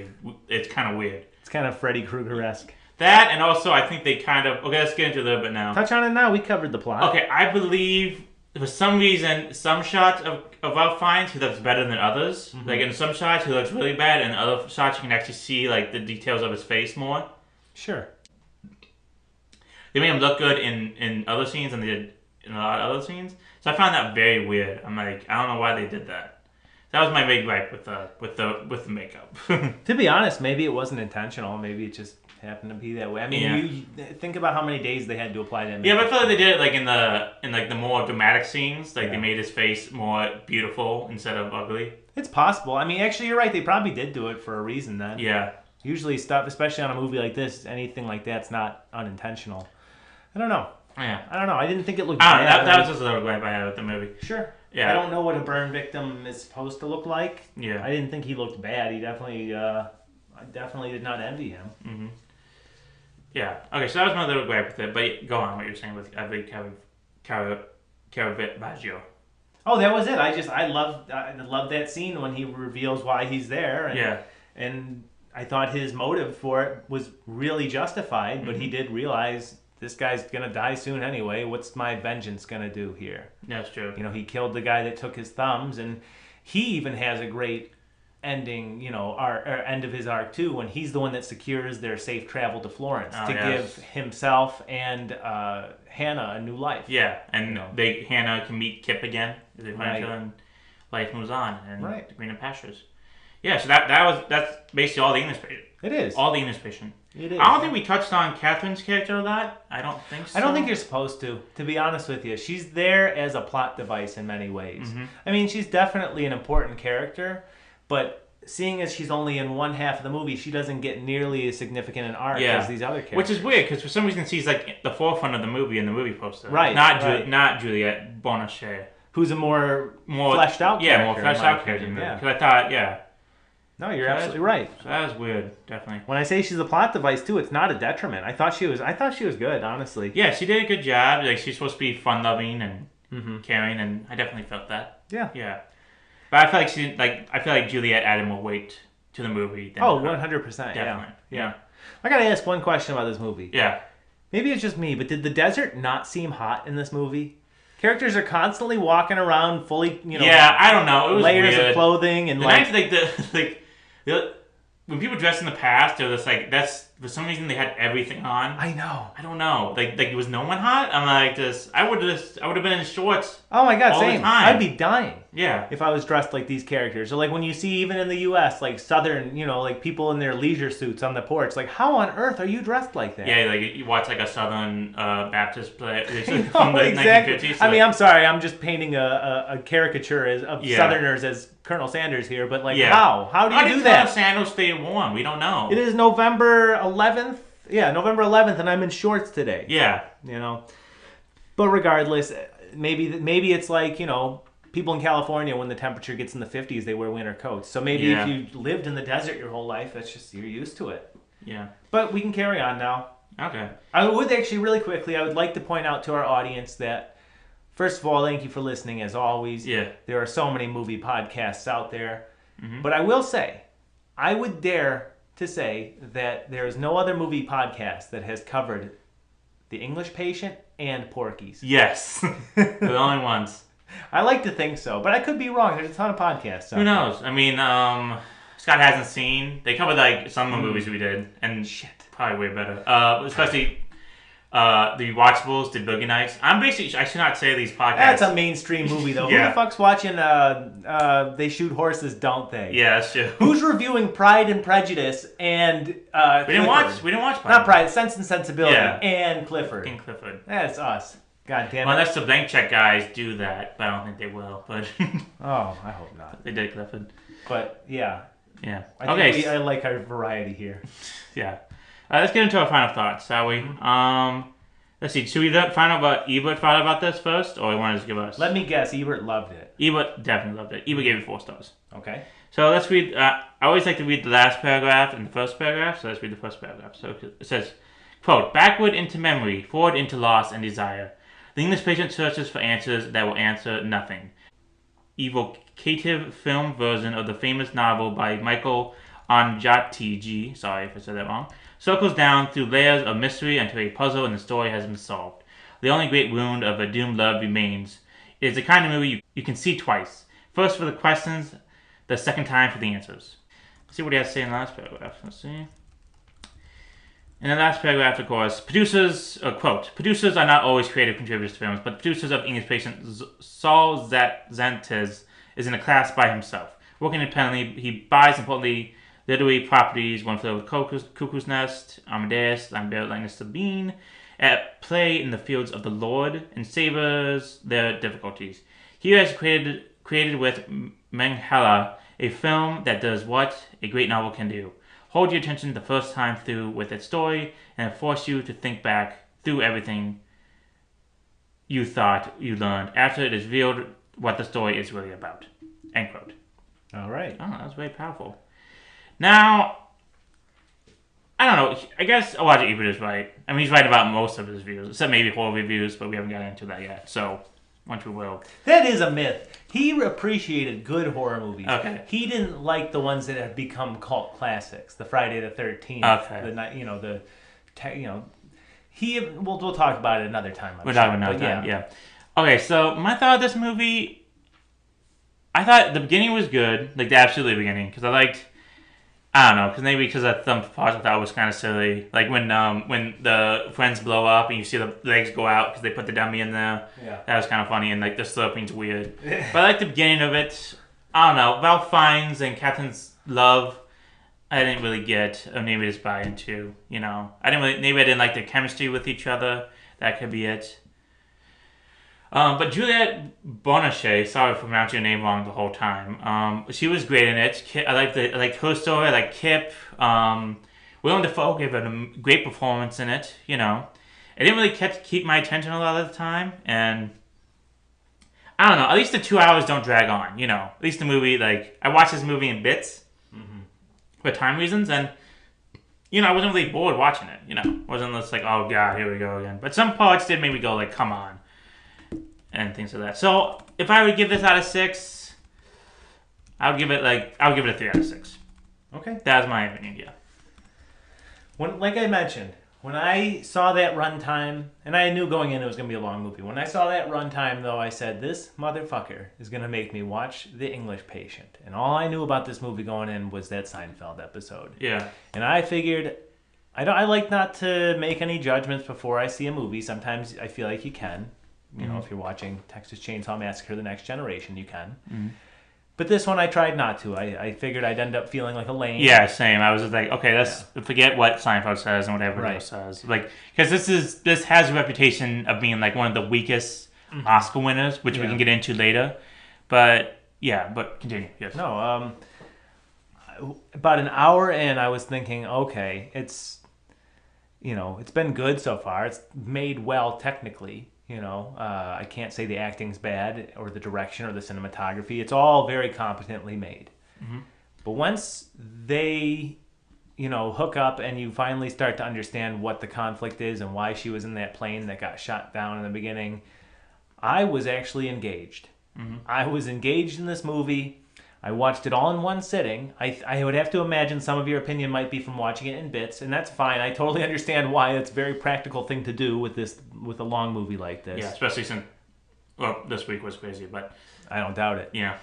it's kind of weird. It's kind of Freddy Krueger-esque. That, and also I think they kind of... Okay, let's get into it a little bit now. Touch on it now. We covered the plot. Okay, I believe for some reason, some shots of Ralph Fiennes, he looks better than others. Mm-hmm. Like in some shots, he looks really bad, and in other shots, you can actually see like the details of his face more. Sure. They made him look good in other scenes, and they did in a lot of other scenes. So I found that very weird. I'm like, I don't know why they did that. That was my big gripe with the makeup. To be honest, maybe it wasn't intentional. Maybe it just happened to be that way. I mean, you think about how many days they had to apply that makeup. Yeah, but I feel like they did it like in the more dramatic scenes. Like they made his face more beautiful instead of ugly. It's possible. I mean, actually, you're right. They probably did do it for a reason then. Yeah. Usually stuff, especially on a movie like this, anything like that's not unintentional. I don't know. Yeah. I don't know. I didn't think it looked bad. That was just a little gripe I had with the movie. Sure. Yeah. I don't know what a burn victim is supposed to look like. Yeah. I didn't think he looked bad. He definitely, I definitely did not envy him. Mm-hmm. Yeah. Okay, so that was my little gripe with it. But go on, what you're saying with Caravaggio. Oh, that was it. I loved that scene when he reveals why he's there. And, and I thought his motive for it was really justified, but he did realize this guy's going to die soon anyway. What's my vengeance going to do here? That's true. He killed the guy that took his thumbs, and he even has a great ending, end of his arc too, when he's the one that secures their safe travel to Florence to give himself and Hannah a new life. Yeah, and Hannah can meet Kip again. They find each other and life moves on, and the greener pastures. Yeah, so that's basically all the English patient. It is. All the English patient. It is. I don't think we touched on Catherine's character a lot. I don't think so. I don't think you're supposed to be honest with you. She's there as a plot device in many ways. Mm-hmm. I mean, she's definitely an important character, but seeing as she's only in one half of the movie, she doesn't get nearly as significant an arc as these other characters. Which is weird, because for some reason she's like the forefront of the movie in the movie poster. Right. Not Juliette Binoche. Who's a more fleshed out character. Yeah, more fleshed out character. Because I thought, No, you're absolutely right. So that was weird, definitely. When I say she's a plot device too, it's not a detriment. I thought she was good, honestly. Yeah, she did a good job. Like, she's supposed to be fun-loving and caring, and I definitely felt that. Yeah. Yeah. But I feel like she didn't, I feel like Juliette added more weight to the movie than 100%. Definitely. Yeah. I gotta ask one question about this movie. Yeah. Maybe it's just me, but did the desert not seem hot in this movie? Characters are constantly walking around fully, Yeah, I don't know. It was layers weird. of clothing and when people dressed in the past, they're just like, for some reason they had everything on. I know. I don't know. Like was no one hot? I'm like I would have been in shorts. Oh my god, all same. the time. I'd be dying. Yeah. If I was dressed like these characters. Or like when you see even in the US, like Southern, like people in their leisure suits on the porch, like how on earth are you dressed like that? Yeah, like you watch like a Southern Baptist play from Oh, the exactly. 1950s. I mean, I'm sorry, I'm just painting a caricature of Yeah. Southerners as Colonel Sanders here, but like Yeah. how do you do that? Sandals stay warm? We don't know. It is November 11th. Yeah, November 11th, and I'm in shorts today. Yeah. But regardless, maybe it's like, people in California, when the temperature gets in the 50s, they wear winter coats. So maybe if you lived in the desert your whole life, that's just, you're used to it. Yeah. But we can carry on now. Okay. I would actually, really quickly, I would like to point out to our audience that, first of all, thank you for listening, as always. Yeah. There are so many movie podcasts out there. Mm-hmm. But I will say, I would dare to say that there is no other movie podcast that has covered The English Patient and Porky's. Yes. They're the only ones. I like to think so, but I could be wrong. There's a ton of podcasts. Who knows? I mean, Scott hasn't seen. They covered like some of the movies we did, and probably way better. Especially the Watchables, the Boogie Nights. I should not say these podcasts. That's a mainstream movie, though. Yeah. Who the fuck's watching They Shoot Horses, Don't They? Yeah, that's true. Who's reviewing Pride and Prejudice and We didn't watch. Not Pride, Sense and Sensibility and Clifford. King Clifford. That's us. God damn it. Well, unless the blank check guys do that, but I don't think they will. But Oh, I hope not. they did Clifford. But yeah. Yeah. I think I like our variety here. Yeah. Let's get into our final thoughts, shall we? Let's see. Should we find out what Ebert thought about this first, or you want to just give us? Let me guess. Ebert loved it. Ebert definitely loved it. Ebert gave it 4 stars. Okay. So let's read. I always like to read the last paragraph and the first paragraph, so let's read the first paragraph. So it says, quote, "Backward into memory, forward into loss and desire. The English patient searches for answers that will answer nothing. Evocative film version of the famous novel by Michael Onjatiji, sorry if I said that wrong, circles down through layers of mystery until a puzzle in the story has been solved. The only great wound of a doomed love remains. It is the kind of movie you can see twice. First for the questions, the second time for the answers." Let's see what he has to say in the last paragraph. Let's see. In the last paragraph, of course, quote, "Producers are not always creative contributors to films, but the producers of English Patient, Saul Zantes, is in a class by himself. Working independently, he buys importantly literary properties, One Flew Over the Cuckoo's Nest, Amadeus, Lambert Lightness Sabine, at play in the fields of the Lord, and savors their difficulties. He has created with Mengele a film that does what a great novel can do. Hold your attention the first time through with its story, and force you to think back through everything you thought you learned after it is revealed what the story is really about." End quote. All right. Oh, that was very powerful. Now, I don't know. I guess Elijah Ebert is right. I mean, he's right about most of his reviews, except maybe horror reviews, but we haven't gotten into that yet. So, once we will. That is a myth. He appreciated good horror movies. Okay. He didn't like the ones that have become cult classics. The Friday the 13th. Okay. The night, we'll talk about it another time. We'll talk about another time. Yeah. Okay. So my thought of this movie, I thought the beginning was good, like the absolute beginning, because I don't know, because of some parts I thought was kind of silly, like when the friends blow up and you see the legs go out because they put the dummy in there. Yeah. That was kind of funny, and like the slurping's weird. But I like the beginning of it. I don't know, Ralph Fiennes and Catherine's love, I didn't really get, or maybe just buy into, you know. Maybe I didn't like their chemistry with each other. That could be it. But Juliette Binoche, sorry for pronouncing your name wrong the whole time. She was great in it. I liked her story. I like Kip. Willem Dafoe gave it a great performance in it. You know, it didn't really keep my attention a lot of the time, and I don't know. At least the 2 hours don't drag on. You know, at least the movie. Like I watched this movie in bits for time reasons, and you know, I wasn't really bored watching it. You know, wasn't just like, oh god, here we go again. But some parts did make me go like, come on. And things like that. So if I would give this out of 6, I would give it a 3 out of 6. Okay. That's my opinion. Yeah. Like I mentioned, when I saw that runtime, and I knew going in it was going to be a long movie. When I saw that runtime, though, I said, this motherfucker is going to make me watch The English Patient. And all I knew about this movie going in was that Seinfeld episode. Yeah. And I figured, I like not to make any judgments before I see a movie. Sometimes I feel like you can. You know, if you're watching Texas Chainsaw Massacre: The Next Generation, you can. But this one I tried not to. I figured I'd end up feeling like a lame. Yeah, same. I was just like, okay, let's forget what Seinfeld says and whatever Right. else says. Like, because this has a reputation of being like one of the weakest Oscar winners, which we can get into later. But yeah, but continue. Yes. No. About an hour in, I was thinking, okay, it's been good so far. It's made well technically. You know, I can't say the acting's bad or the direction or the cinematography. It's all very competently made. But once they, hook up and you finally start to understand what the conflict is and why she was in that plane that got shot down in the beginning, I was actually engaged. I was engaged in this movie. I watched it all in one sitting. I would have to imagine some of your opinion might be from watching it in bits, and that's fine. I totally understand why it's a very practical thing to do with a long movie like this. Yeah, especially since, well, this week was crazy, but I don't doubt it. yeah.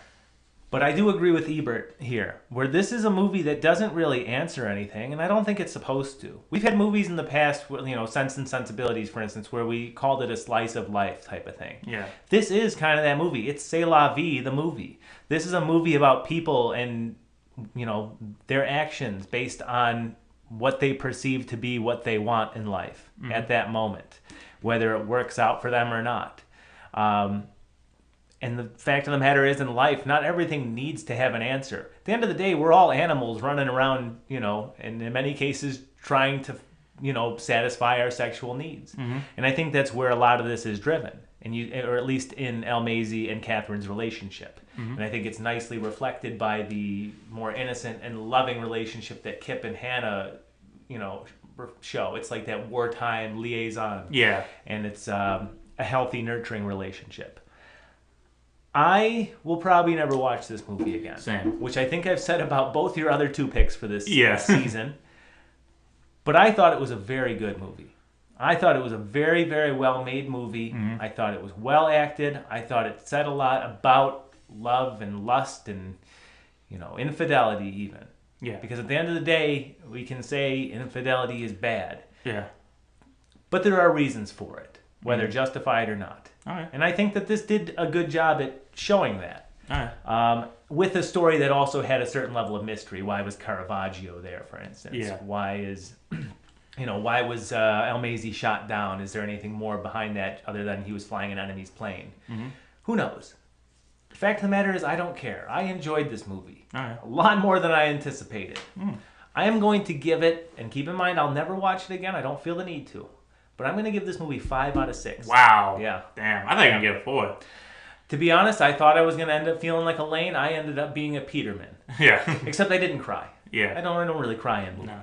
But I do agree with Ebert here, where this is a movie that doesn't really answer anything, and I don't think it's supposed to. We've had movies in the past, Sense and Sensibilities, for instance, where we called it a slice of life type of thing. Yeah. This is kind of that movie. It's C'est la vie, the movie. This is a movie about people and, their actions based on what they perceive to be what they want in life at that moment, whether it works out for them or not. And the fact of the matter is, in life, not everything needs to have an answer. At the end of the day, we're all animals running around, and in many cases trying to, satisfy our sexual needs. And I think that's where a lot of this is driven, or at least in El Maisy and Catherine's relationship. And I think it's nicely reflected by the more innocent and loving relationship that Kip and Hannah, show. It's like that wartime liaison. Yeah. And it's a healthy, nurturing relationship. I will probably never watch this movie again. Same. Which I think I've said about both your other two picks for this Yeah. season. But I thought it was a very good movie. I thought it was a very, very well-made movie. I thought it was well acted. I thought it said a lot about love and lust and, infidelity even. Yeah. Because at the end of the day, we can say infidelity is bad. Yeah. But there are reasons for it, whether justified or not. All right. And I think that this did a good job at showing that. All right. With a story that also had a certain level of mystery. Why was Caravaggio there, for instance? Yeah. Why was El Maisy shot down? Is there anything more behind that other than he was flying an enemy's plane? Who knows? The fact of the matter is, I don't care. I enjoyed this movie. All right. A lot more than I anticipated. I am going to give it, and keep in mind, I'll never watch it again. I don't feel the need to. But I'm going to give this movie 5 out of 6. Wow. Yeah. Damn. I thought you were going to give it 4. To be honest, I thought I was going to end up feeling like a Lane. I ended up being a Peterman. Yeah. Except I didn't cry. Yeah. I don't really cry in movies. No.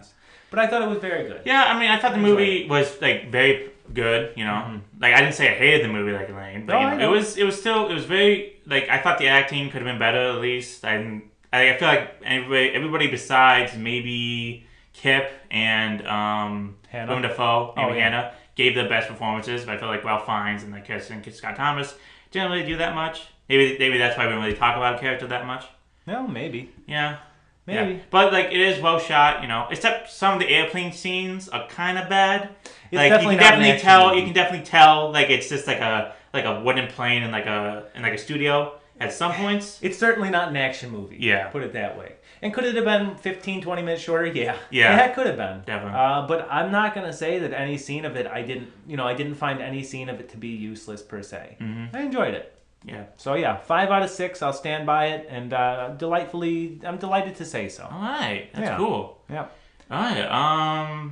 But I thought it was very good. Yeah, I mean, I thought the movie was like very good. Like I didn't say I hated the movie like Elaine, but No, I know. it was very like I thought the acting could have been better at least. I feel like everybody besides maybe Kip and Hannah. Willem Dafoe, maybe Oh, yeah. Hannah, gave the best performances. But I feel like Ralph Fiennes and like Kirsten Scott Thomas didn't really do that much. Maybe that's why we don't really talk about a character that much. No, maybe. Yeah. Maybe. Yeah. But like it is well shot, except some of the airplane scenes are kind of bad. It's Like definitely you can not an definitely action tell. movie. You can definitely tell like it's just like a wooden plane in like a studio. at some points. It's certainly not an action movie. Yeah. Put it that way. And could it have been 15, 20 minutes shorter? Yeah. Yeah. It could have been. Definitely. But I'm not going to say that any scene of it, I didn't find any scene of it to be useless per se. Mm-hmm. I enjoyed it. Yeah. So yeah, 5 out of 6. I'll stand by it, and I'm delighted to say so. All right. That's Yeah. cool. Yeah. All right.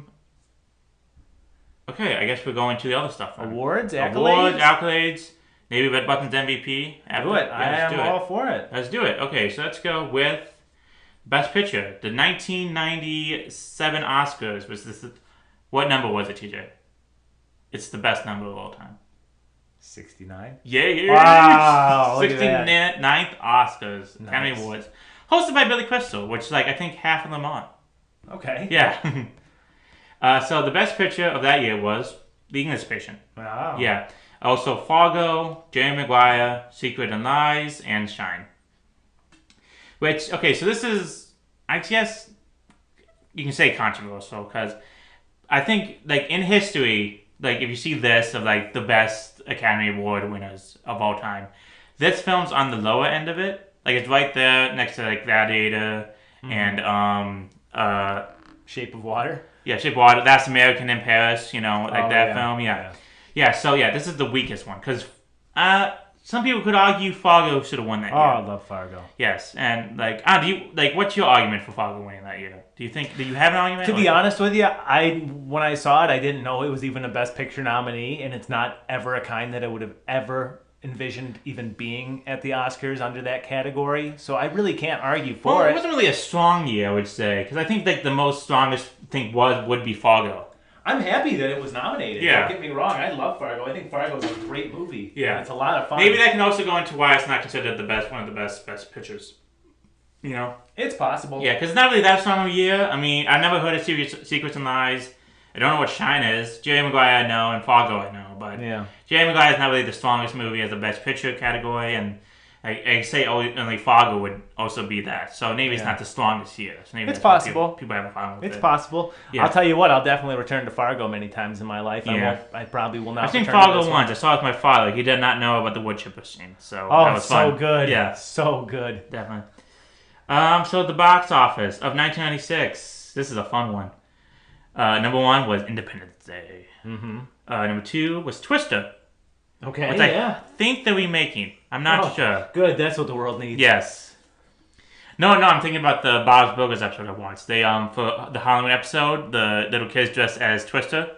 Okay, I guess we're going to the other stuff. Then. Awards, Awards, accolades. Maybe Red Button's MVP. After. Do it. Yeah, I let's am do it. all for it. Let's do it. Okay, so let's go with Best Picture. The 1997 Oscars was this. What number was it, TJ? It's the best number of all time. 69. Yeah. Wow, look at 69th Oscars Academy Nice. Awards, hosted by Billy Crystal, which is like I think half of them on. Okay. Yeah. So the best picture of that year was The English Patient. Wow. Yeah. Also Fargo, Jerry Maguire, Secret and Lies, and Shine. Which, okay, so this is, I guess, you can say controversial, because I think, like, in history, like, if you see this of, like, the best Academy Award winners of all time, this film's on the lower end of it. Like, it's right there next to, like, Gladiator and, Shape of Water. yeah, Shape of Water. That's American in Paris, you know, like that yeah. film. Yeah. So yeah, this is the weakest one because some people could argue Fargo should have won that Oh, year. I love Fargo. Yes, and like, do you like what's your argument for Fargo winning that year? Do you have an argument? To be honest with you, when I saw it, I didn't know it was even a Best Picture nominee, and it's not ever a kind that I would have ever envisioned even being at the Oscars under that category. So I really can't argue for Well, it it. wasn't really a strong year, I would say, because I think like the most strongest thing would be Fargo. I'm happy that it was nominated. Yeah. Don't get me wrong. I love Fargo. I think Fargo's a great movie. Yeah. It's a lot of fun. Maybe that can also go into why it's not considered one of the best pictures. You know? It's possible. Yeah, because it's not really that strong of a year. I mean, I've never heard of Secrets and Lies. I don't know what Shine is. Jerry Maguire I know, and Fargo I know, but Yeah. Jerry Maguire is not really the strongest movie as a Best Picture category, and I say only Fargo would also be that. So maybe it's not the strongest year. So maybe It's that's why possible. People have a problem with It's it. possible. Yeah. I'll tell you what. I'll definitely return to Fargo many times in my life. Yeah. I probably will not. I've seen return to this Fargo one. once. I saw it with my father. He did not know about the wood chipper scene, so Oh, that was so fun. good. Yeah, So good. definitely. So the box office of 1996. This is a fun one. Number 1 was Independence Day. Mm-hmm. Number 2 was Twister, Okay. which I think they're remaking. I'm not sure. Good. That's what the world needs. Yes. No, I'm thinking about the Bob's Burgers episode I watched. They for the Halloween episode, the little kids dressed as Twister.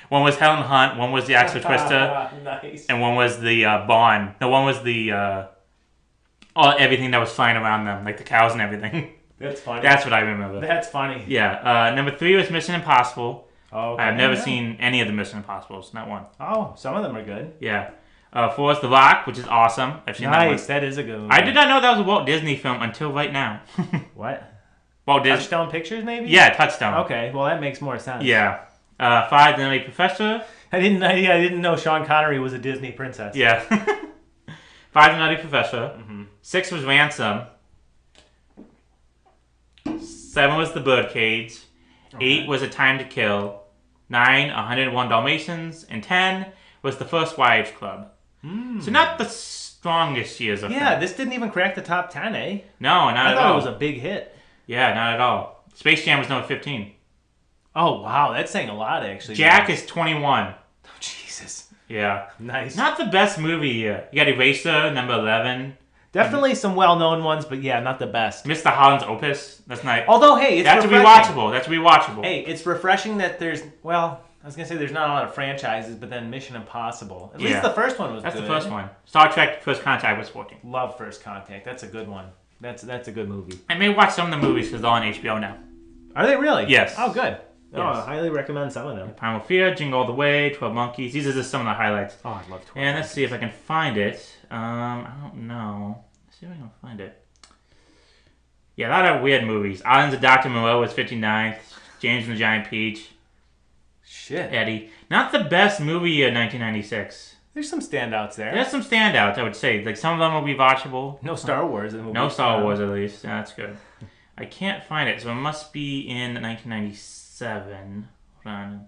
One was Helen Hunt, one was the actual Twister, Nice. and one was the Bond. No, one was the everything that was flying around them, like the cows and everything. That's funny. That's what I remember. That's funny. Yeah. Number 3 was Mission Impossible. Oh, okay. I've never seen any of the Mission Impossibles, not one. Oh, some of them are good. Yeah. 4 is The Rock, which is awesome. I've seen that one. Nice. That is a good movie. I did not know that was a Walt Disney film until right now. What? Walt Disney. Touchstone Pictures, maybe? Yeah, Touchstone. Okay. Well, that makes more sense. Yeah. 5, The Nutty Professor. I didn't know Sean Connery was a Disney princess. Yeah. 5, The Nutty Professor. Mm-hmm. 6 was Ransom. 7 was The Birdcage. 8 was A Time to Kill. 9, 101 Dalmatians. And 10 was The First Wives Club. So not the strongest years of Yeah, film. this didn't even crack the top 10, eh? No, not I at thought all. it was a big hit. Yeah, not at all. Space Jam was number 15. Oh, wow. That's saying a lot, actually. Jack is 21. Oh, Jesus. Yeah. Nice. Not the best movie year. You got Eraser, number 11. Definitely some well-known ones, but yeah, not the best. Mr. Holland's Opus. That's not. Although, hey, it's That's refreshing. rewatchable. That's rewatchable. Hey, it's refreshing that there's, well, I was going to say there's not a lot of franchises, but then Mission Impossible. At least Yeah. the first one was That's good. the first one. Star Trek First Contact was 14. Love First Contact. That's a good one. That's a good movie. I may watch some of the movies because they're on HBO now. Are they really? Yes. Oh, good. Oh, Yes. I highly recommend some of them. Primal Fear, Jingle All the Way, 12 Monkeys. These are just some of the highlights. Oh, I love 12. And let's see if I can find it. I don't know. Let's see if I can find it. Yeah, a lot of weird movies. Islands of Dr. Moreau was 59th. James and the Giant Peach. Shit. Eddie. Not the best movie year, 1996. There's some standouts there. There's some standouts, I would say. Like, some of them will be watchable. No Star Wars in the movie. No Star Wars, at least. Yeah, that's good. I can't find it, so it must be in 1997. Hold on.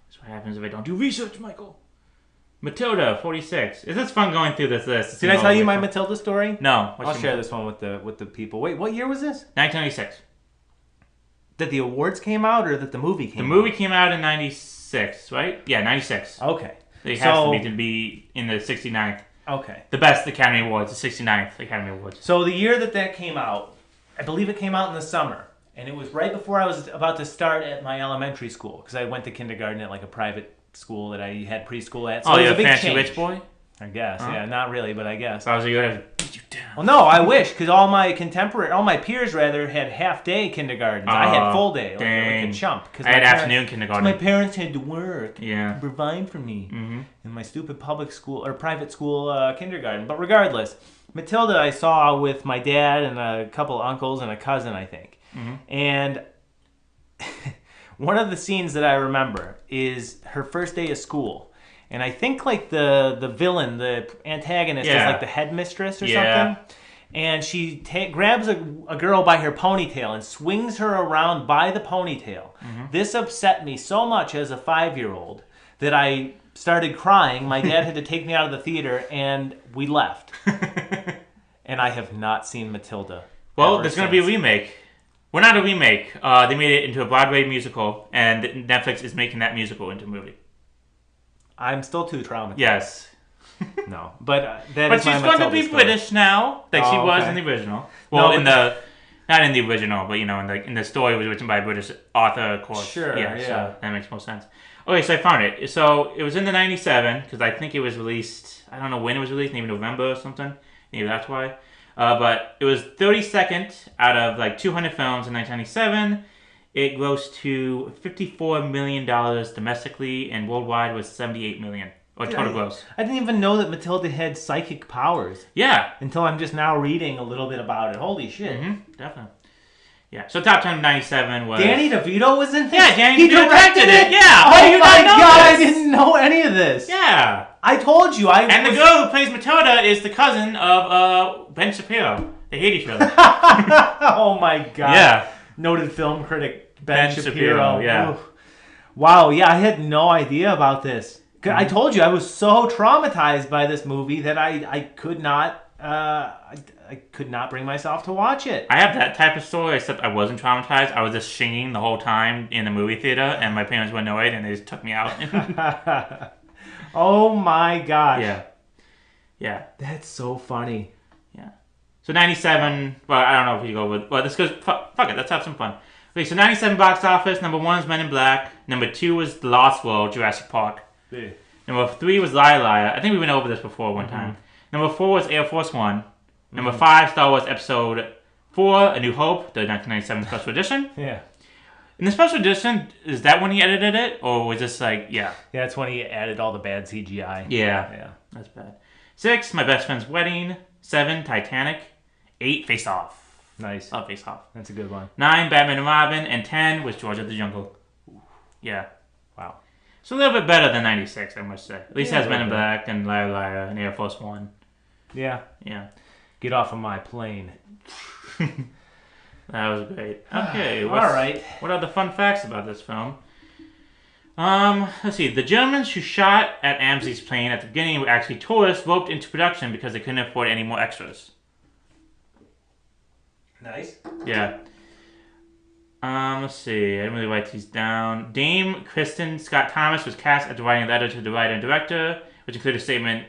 That's what happens if I don't do research, Michael. Matilda, 46. Is this fun going through this list? Did I tell you my Matilda story? No. I'll share this one with the people. Wait, what year was this? 1996. That the awards came out, or that the movie came out? The movie came out in 96, right? Yeah, 96. Okay. It has to be in the 69th. Okay. The best Academy Awards, the 69th Academy Awards. So the year that came out, I believe it came out in the summer. And it was right before I was about to start at my elementary school. Because I went to kindergarten at like a private school that I had preschool at. So oh, it was you're a big fancy change. Rich boy? I guess, yeah. Not really, but I guess. So I was like, you would beat you down. Well, no, I wish. Because all my peers rather, had half-day kindergartens. I had full day, like a chump. I had afternoon kindergarten. My parents had to work to provide for me in my stupid public school or private school kindergarten. But regardless, Matilda I saw with my dad and a couple uncles and a cousin, I think. And one of the scenes that I remember is her first day of school. And I think like the villain, the antagonist, is like the headmistress or something. And she grabs a girl by her ponytail and swings her around by the ponytail. This upset me so much as a 5-year-old that I started crying. My dad had to take me out of the theater, and we left. And I have not seen Matilda. Well, there's going to be a remake. Well, not a remake. They made it into a Broadway musical, and Netflix is making that musical into a movie. I'm still too traumatized. Yes. No, but but she's going to be British now, like she was in the original. Well, not in the original, but in the story was written by a British author, of course. Sure, yeah. So that makes more sense. Okay, so I found it. So it was in the 97, because I think it was released, I don't know when it was released, maybe November or something. Maybe that's why. But it was 32nd out of like 200 films in 1997. It grossed to $54 million domestically, and worldwide was $78 million. Or total gross. I didn't even know that Matilda had psychic powers. Yeah. Until I'm just now reading a little bit about it. Holy shit. Definitely. Yeah. So top 10 of 97 was... Danny DeVito was in this? Yeah, Danny DeVito directed it. Yeah. Oh my god, I didn't know any of this. Yeah. I told you. And the girl who plays Matilda is the cousin of Ben Shapiro. They hate each other. Oh my god. Yeah. Noted film critic Ben Shapiro. Yeah. Oof. Wow, yeah, I had no idea about this. I told you I was so traumatized by this movie that I could not bring myself to watch it. I have that type of story, except I wasn't traumatized. I was just singing the whole time in the movie theater, and my parents were annoyed, and they just took me out. Oh my gosh. Yeah. That's so funny. Yeah. So 97. Well, I don't know if you go with. Well, this goes. Fuck it. Let's have some fun. Okay, so 97 box office. Number 1 is Men in Black. Number 2 was The Lost World, Jurassic Park. Yeah. Number 3 was Liar Liar. I think we went over this before one time. Number 4 was Air Force One. Number 5, Star Wars Episode 4, A New Hope, the 1997 special edition. Yeah. In the special edition, is that when he edited it, or was this like Yeah, that's when he added all the bad CGI. Yeah, that's bad. 6, My Best Friend's Wedding. 7, Titanic. 8, Face Off. Nice. Oh, Face Off. That's a good one. 9, Batman and Robin, and 10 was George of the Jungle. Yeah. Wow. It's a little bit better than 96, I must say. At least it has Men in bit. Black and Liar Liar and Air Force One. Yeah. Yeah. Get off of my plane. That was great. Okay. All right. What are the fun facts about this film? Let's see. The Germans who shot at Ames's plane at the beginning were actually tourists roped into production because they couldn't afford any more extras. Nice. Yeah. Let's see. I didn't really write these down. Dame Kristen Scott Thomas was cast after writing a letter to the writer and director, which included a statement,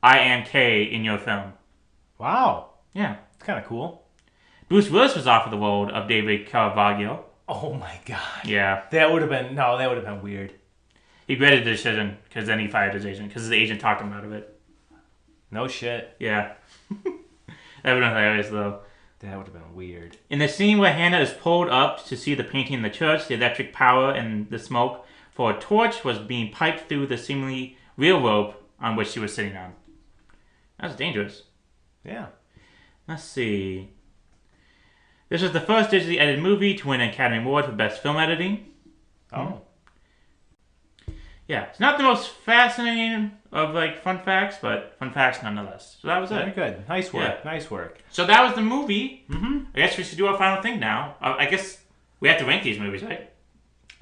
"I am K in your film." Wow. Yeah. It's kind of cool. Bruce Willis was offered the role of David Caravaggio. Oh my god. Yeah. That would have been weird. He regretted the decision because then he fired his agent because his agent talked him out of it. No shit. Yeah. That would have been hilarious though. That would have been weird. In the scene where Hannah is pulled up to see the painting in the church, the electric power and the smoke for a torch was being piped through the seemingly real rope on which she was sitting on. That was dangerous. Yeah. Let's see. This was the first digitally edited movie to win an Academy Award for Best Film Editing. Oh. Yeah, it's not the most fascinating of fun facts, but fun facts nonetheless. So that was Very it. good. Nice work. Yeah. Nice work. So that was the movie. I guess we should do our final thing now. I guess we have to rank these movies, right?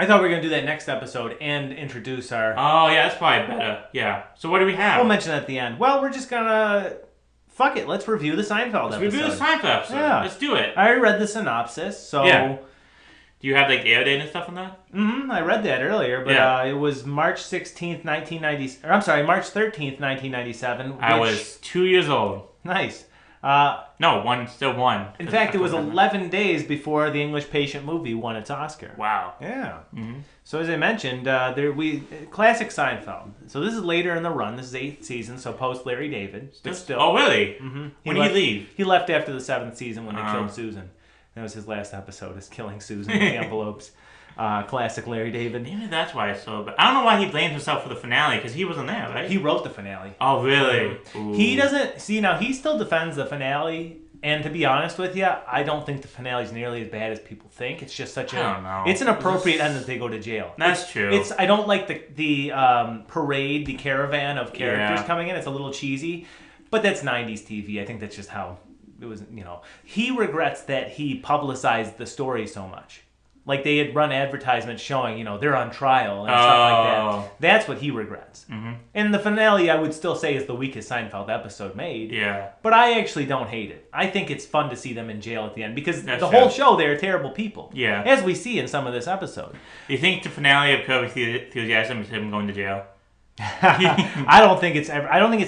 I thought we were going to do that next episode and introduce our... Oh, yeah, that's probably better. Yeah. So what do we have? We'll mention that at the end. Well, we're just going to... Fuck it. Let's review the Seinfeld episode. Review the Seinfeld episode. Yeah. Let's do it. I already read the synopsis, so... Yeah. Do you have, like, the air date and stuff on that? Mm-hmm. I read that earlier, but it was March 16th, 1990... Or, I'm sorry, March 13th, 1997. I was 2 years old. Nice. No, still one. In fact, it was 11 days before the English Patient movie won its Oscar. Wow. Yeah. Mm-hmm. So as I mentioned, classic Seinfeld. So this is later in the run. This is 8th season, so post Larry David. But still. Oh, really? Mm-hmm. When did he leave? He left after the 7th season when they killed Susan. That was his last episode, is killing Susan with the envelopes. Classic Larry David. Maybe that's why it's so bad. I don't know why he blames himself for the finale, because he wasn't there, right? He wrote the finale. Oh, really? Ooh. He doesn't... See, now, he still defends the finale, and to be honest with you, I don't think the finale is nearly as bad as people think. It's just such a... I don't know. It's an appropriate end that they go to jail. That's true. I don't like the parade, the caravan of characters coming in. It's a little cheesy, but that's 90s TV. I think that's just how it was, He regrets that he publicized the story so much. Like, they had run advertisements showing, they're on trial and stuff like that. That's what he regrets. Mm-hmm. And the finale, I would still say, is the weakest Seinfeld episode made. Yeah. But I actually don't hate it. I think it's fun to see them in jail at the end, because whole show, they're terrible people. Yeah. As we see in some of this episode. Do you think the finale of Curb Enthusiasm is him going to jail? I don't think it's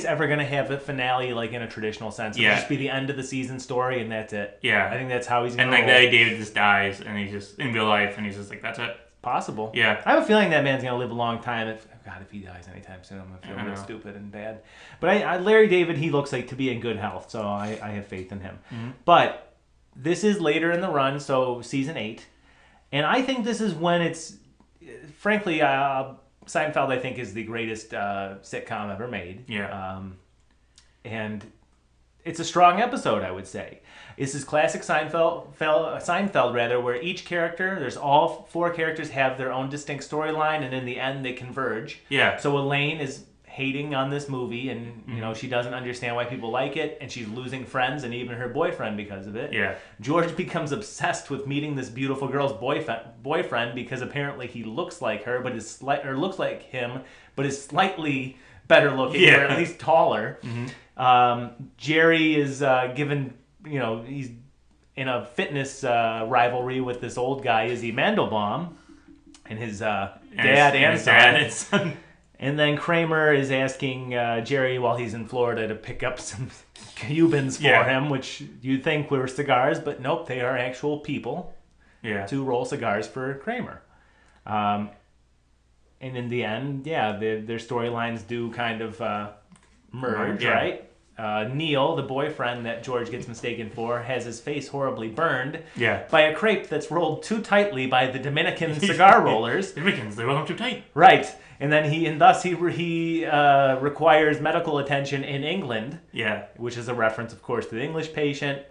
ever going to have a finale like in a traditional sense. It'll just be the end of the season story and that's it. Yeah. I think that's how he's going to roll. And like Larry David just dies and he's just in real life and he's just like, that's it. Possible. Yeah. I have a feeling that man's going to live a long time. If he dies anytime soon, I'm going to feel real stupid and bad. But Larry David, he looks like to be in good health, so I have faith in him. Mm-hmm. But this is later in the run, so season 8. And I think this is when it's, frankly, Seinfeld, I think, is the greatest sitcom ever made. Yeah. And it's a strong episode, I would say. This is classic Seinfeld, where each character, there's all 4 characters have their own distinct storyline, and in the end, they converge. Yeah. So Elaine is hating on this movie, and she doesn't understand why people like it, and she's losing friends and even her boyfriend because of it. Yeah. George becomes obsessed with meeting this beautiful girl's boyfriend because apparently he looks like her, looks like him, but is slightly better looking, or at least taller. Mm-hmm. Jerry is given, he's in a fitness rivalry with this old guy, Izzy Mandelbaum, and his dad and son. And then Kramer is asking Jerry while he's in Florida to pick up some Cubans for him, which you'd think were cigars, but nope, they are actual people to roll cigars for Kramer. And in the end, their storylines do kind of merge, right? Neil, the boyfriend that George gets mistaken for, has his face horribly burned by a crepe that's rolled too tightly by the Dominican cigar rollers. Dominicans, they roll them too tight. Right. And then he requires medical attention in England. Yeah. Which is a reference, of course, to the English Patient.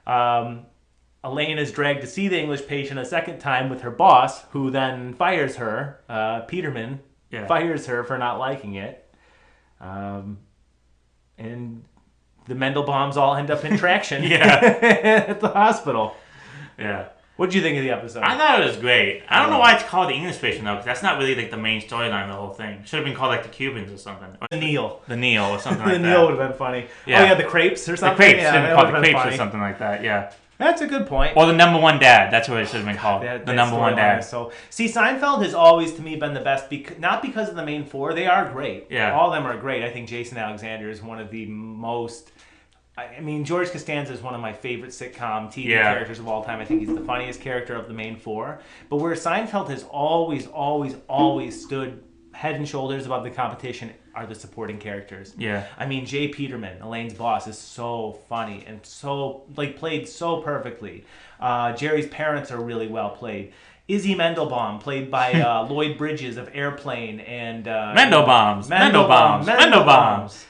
Elaine is dragged to see the English Patient a second time with her boss, who then fires her. Peterman fires her for not liking it. And the Mendelbaums all end up in traction at the hospital. Yeah. What did you think of the episode? I thought it was great. I don't know why it's called the English Patient, though, because that's not really like the main storyline of the whole thing. It should have been called like the Cubans or something. The Neil or something like that. The Neil would have been funny. Yeah. Oh, yeah, the crepes or something? The crepes. Should have been called the crepes or something like that, yeah. That's a good point. Or the number one dad. That's what it should have been called. The number one dad. So, see, Seinfeld has always, to me, been the best, not because of the main 4. They are great. Yeah. All of them are great. I think Jason Alexander is one of the most... I mean, George Costanza is one of my favorite sitcom TV characters of all time. I think he's the funniest character of the main 4. But where Seinfeld has always, always, always stood head and shoulders above the competition are the supporting characters. Yeah. I mean, Jay Peterman, Elaine's boss, is so funny and so, played so perfectly. Jerry's parents are really well played. Izzy Mendelbaum, played by Lloyd Bridges of Airplane, and Mendelbaums,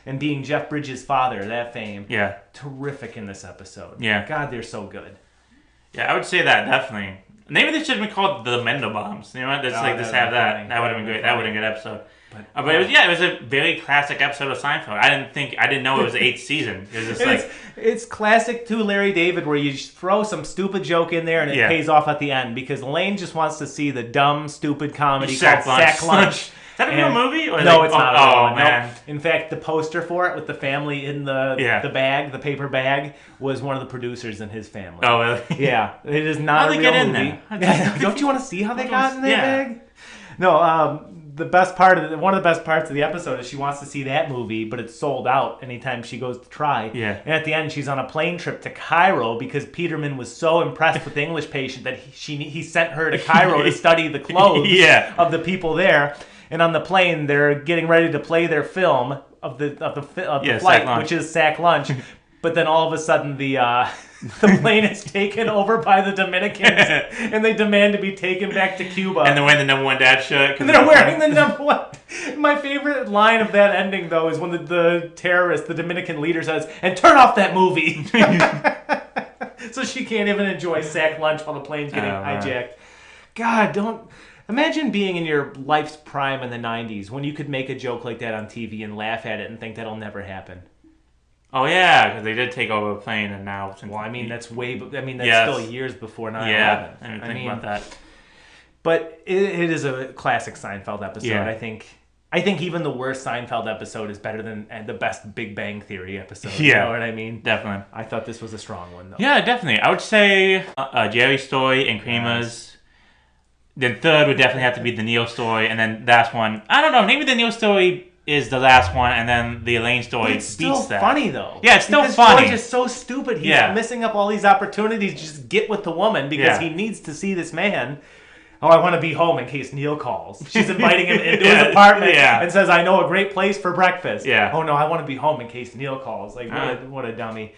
and being Jeff Bridges' father, that fame. Yeah, terrific in this episode. Yeah, God, they're so good. Yeah, I would say that definitely. Maybe they should have been called the Mendelbaums. You know what? That would have been great. That would have been a good episode. But it was a very classic episode of Seinfeld. I didn't know it was the 8th season. It was just it's classic to Larry David, where you just throw some stupid joke in there and it pays off at the end, because Elaine just wants to see the dumb, stupid comedy called Sack Lunch. Is that a real movie? Or no, it's not. Oh, man. No. In fact, the poster for it with the family in the bag, the paper bag, was one of the producers in his family. Oh, really? Yeah. It is not a real movie. Don't you want to see how they got in that bag? No, the best part of one of the best parts of the episode is she wants to see that movie, but it's sold out anytime she goes to try. Yeah. And at the end, she's on a plane trip to Cairo because Peterman was so impressed with the English patient that he sent her to Cairo to study the clothes of the people there. And on the plane, they're getting ready to play their film of the flight, which is Sack Lunch. But then all of a sudden, the plane is taken over by the Dominicans, and they demand to be taken back to Cuba. And they're wearing the number one dad shirt. And they're wearing the number one. My favorite line of that ending, though, is when the terrorist, the Dominican leader, says, "And turn off that movie." So she can't even enjoy Sack Lunch while the plane's getting hijacked. God, don't... Imagine being in your life's prime in the 90s when you could make a joke like that on TV and laugh at it and think that'll never happen. Oh, yeah, because they did take over a plane and now... Well, I mean, that's still years before 9/11. Yeah, I didn't think about that. But it is a classic Seinfeld episode. Yeah. I think even the worst Seinfeld episode is better than the best Big Bang Theory episode. Yeah. You know what I mean? Definitely. I thought this was a strong one, though. Yeah, definitely. I would say Jerry's story and Kramer's. Then third would definitely have to be the Neil story, and then last one, I don't know, maybe the Neil story is the last one, and then the Elaine story beats that. It's still funny, though. Yeah, it's still funny. George is so stupid. He's missing up all these opportunities to just get with the woman because he needs to see this man. Oh, I want to be home in case Neil calls. She's inviting him into his apartment and says, "I know a great place for breakfast." Yeah. Oh, no, I want to be home in case Neil calls. Like, what a dummy.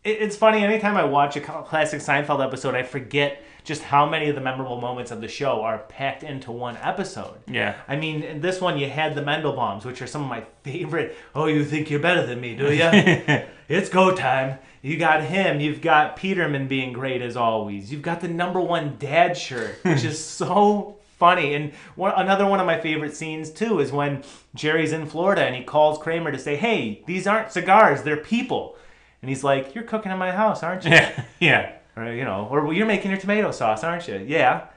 It's funny, anytime I watch a classic Seinfeld episode, I forget just how many of the memorable moments of the show are packed into one episode. Yeah. I mean, in this one, you had the Mendelbaums, which are some of my favorite. Oh, you think you're better than me, do you? It's go time. You got him. You've got Peterman being great as always. You've got the number one dad shirt, which is so funny. And another one of my favorite scenes, too, is when Jerry's in Florida and he calls Kramer to say, "Hey, these aren't cigars, they're people." And he's like, "You're cooking in my house, aren't you?" Yeah. Or, or you're making your tomato sauce, aren't you? Yeah.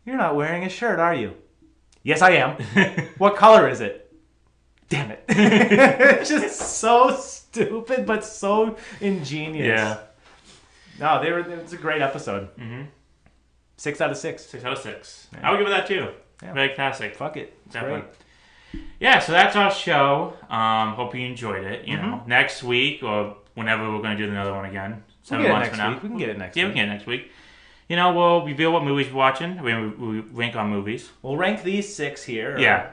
You're not wearing a shirt, are you? Yes, I am. What color is it? Damn it. It's just so stupid, but so ingenious. Yeah. No, it's a great episode. 6 out of 6. 6 out of 6. Yeah. I would give it that too. Yeah. Very classic. Fuck it. It's definitely great. Yeah, so that's our show. Hope you enjoyed it. You know, next week or whenever we're going to do another one again. 7 months from now. We can get it next week. Yeah, we can get it next week. You know, we'll reveal what movies we're watching. We rank our movies. We'll rank these 6 here. Yeah.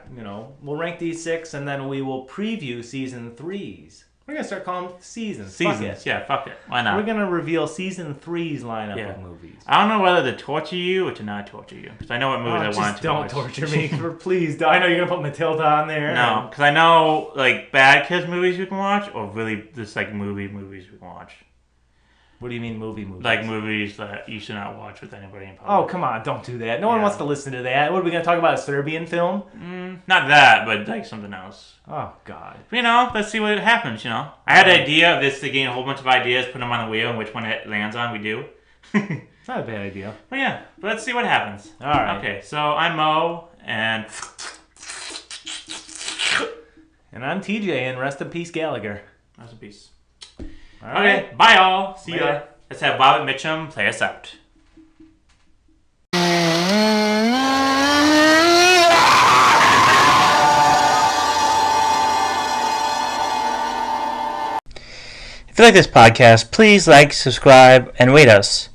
We'll rank these 6 and then we will preview season 3s. We're going to start calling them seasons. Seasons, fuck it. Why not? We're going to reveal season 3's lineup of movies. I don't know whether to torture you or to not torture you. Because I know what movies I want to don't torture me. Please. I know you're going to put Matilda on there. No, because I know, like, bad kids movies we can watch or really just, like, movies we can watch. What do you mean movies? Like movies that you should not watch with anybody in public. Oh, come on. Don't do that. No one wants to listen to that. What, are we going to talk about, a Serbian film? Not that, but like something else. Oh, God. Let's see what happens, I had an idea of this, to gain a whole bunch of ideas, put them on a wheel, and which one it lands on, we do. It's not a bad idea. But let's see what happens. All right. Okay, so I'm Mo, and... And I'm TJ, and rest in peace, Gallagher. Rest in peace. All right. Okay, bye all. See ya. Let's have Robert Mitchum play us out. If you like this podcast, please like, subscribe, and rate us.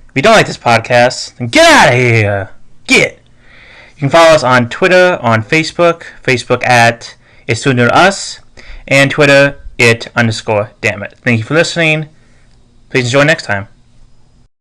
If you don't like this podcast, then get out of here. Get. You can follow us on Twitter, on Facebook at It's Too Near to Us, and Twitter, _dammit. Thank you for listening. Please enjoy next time.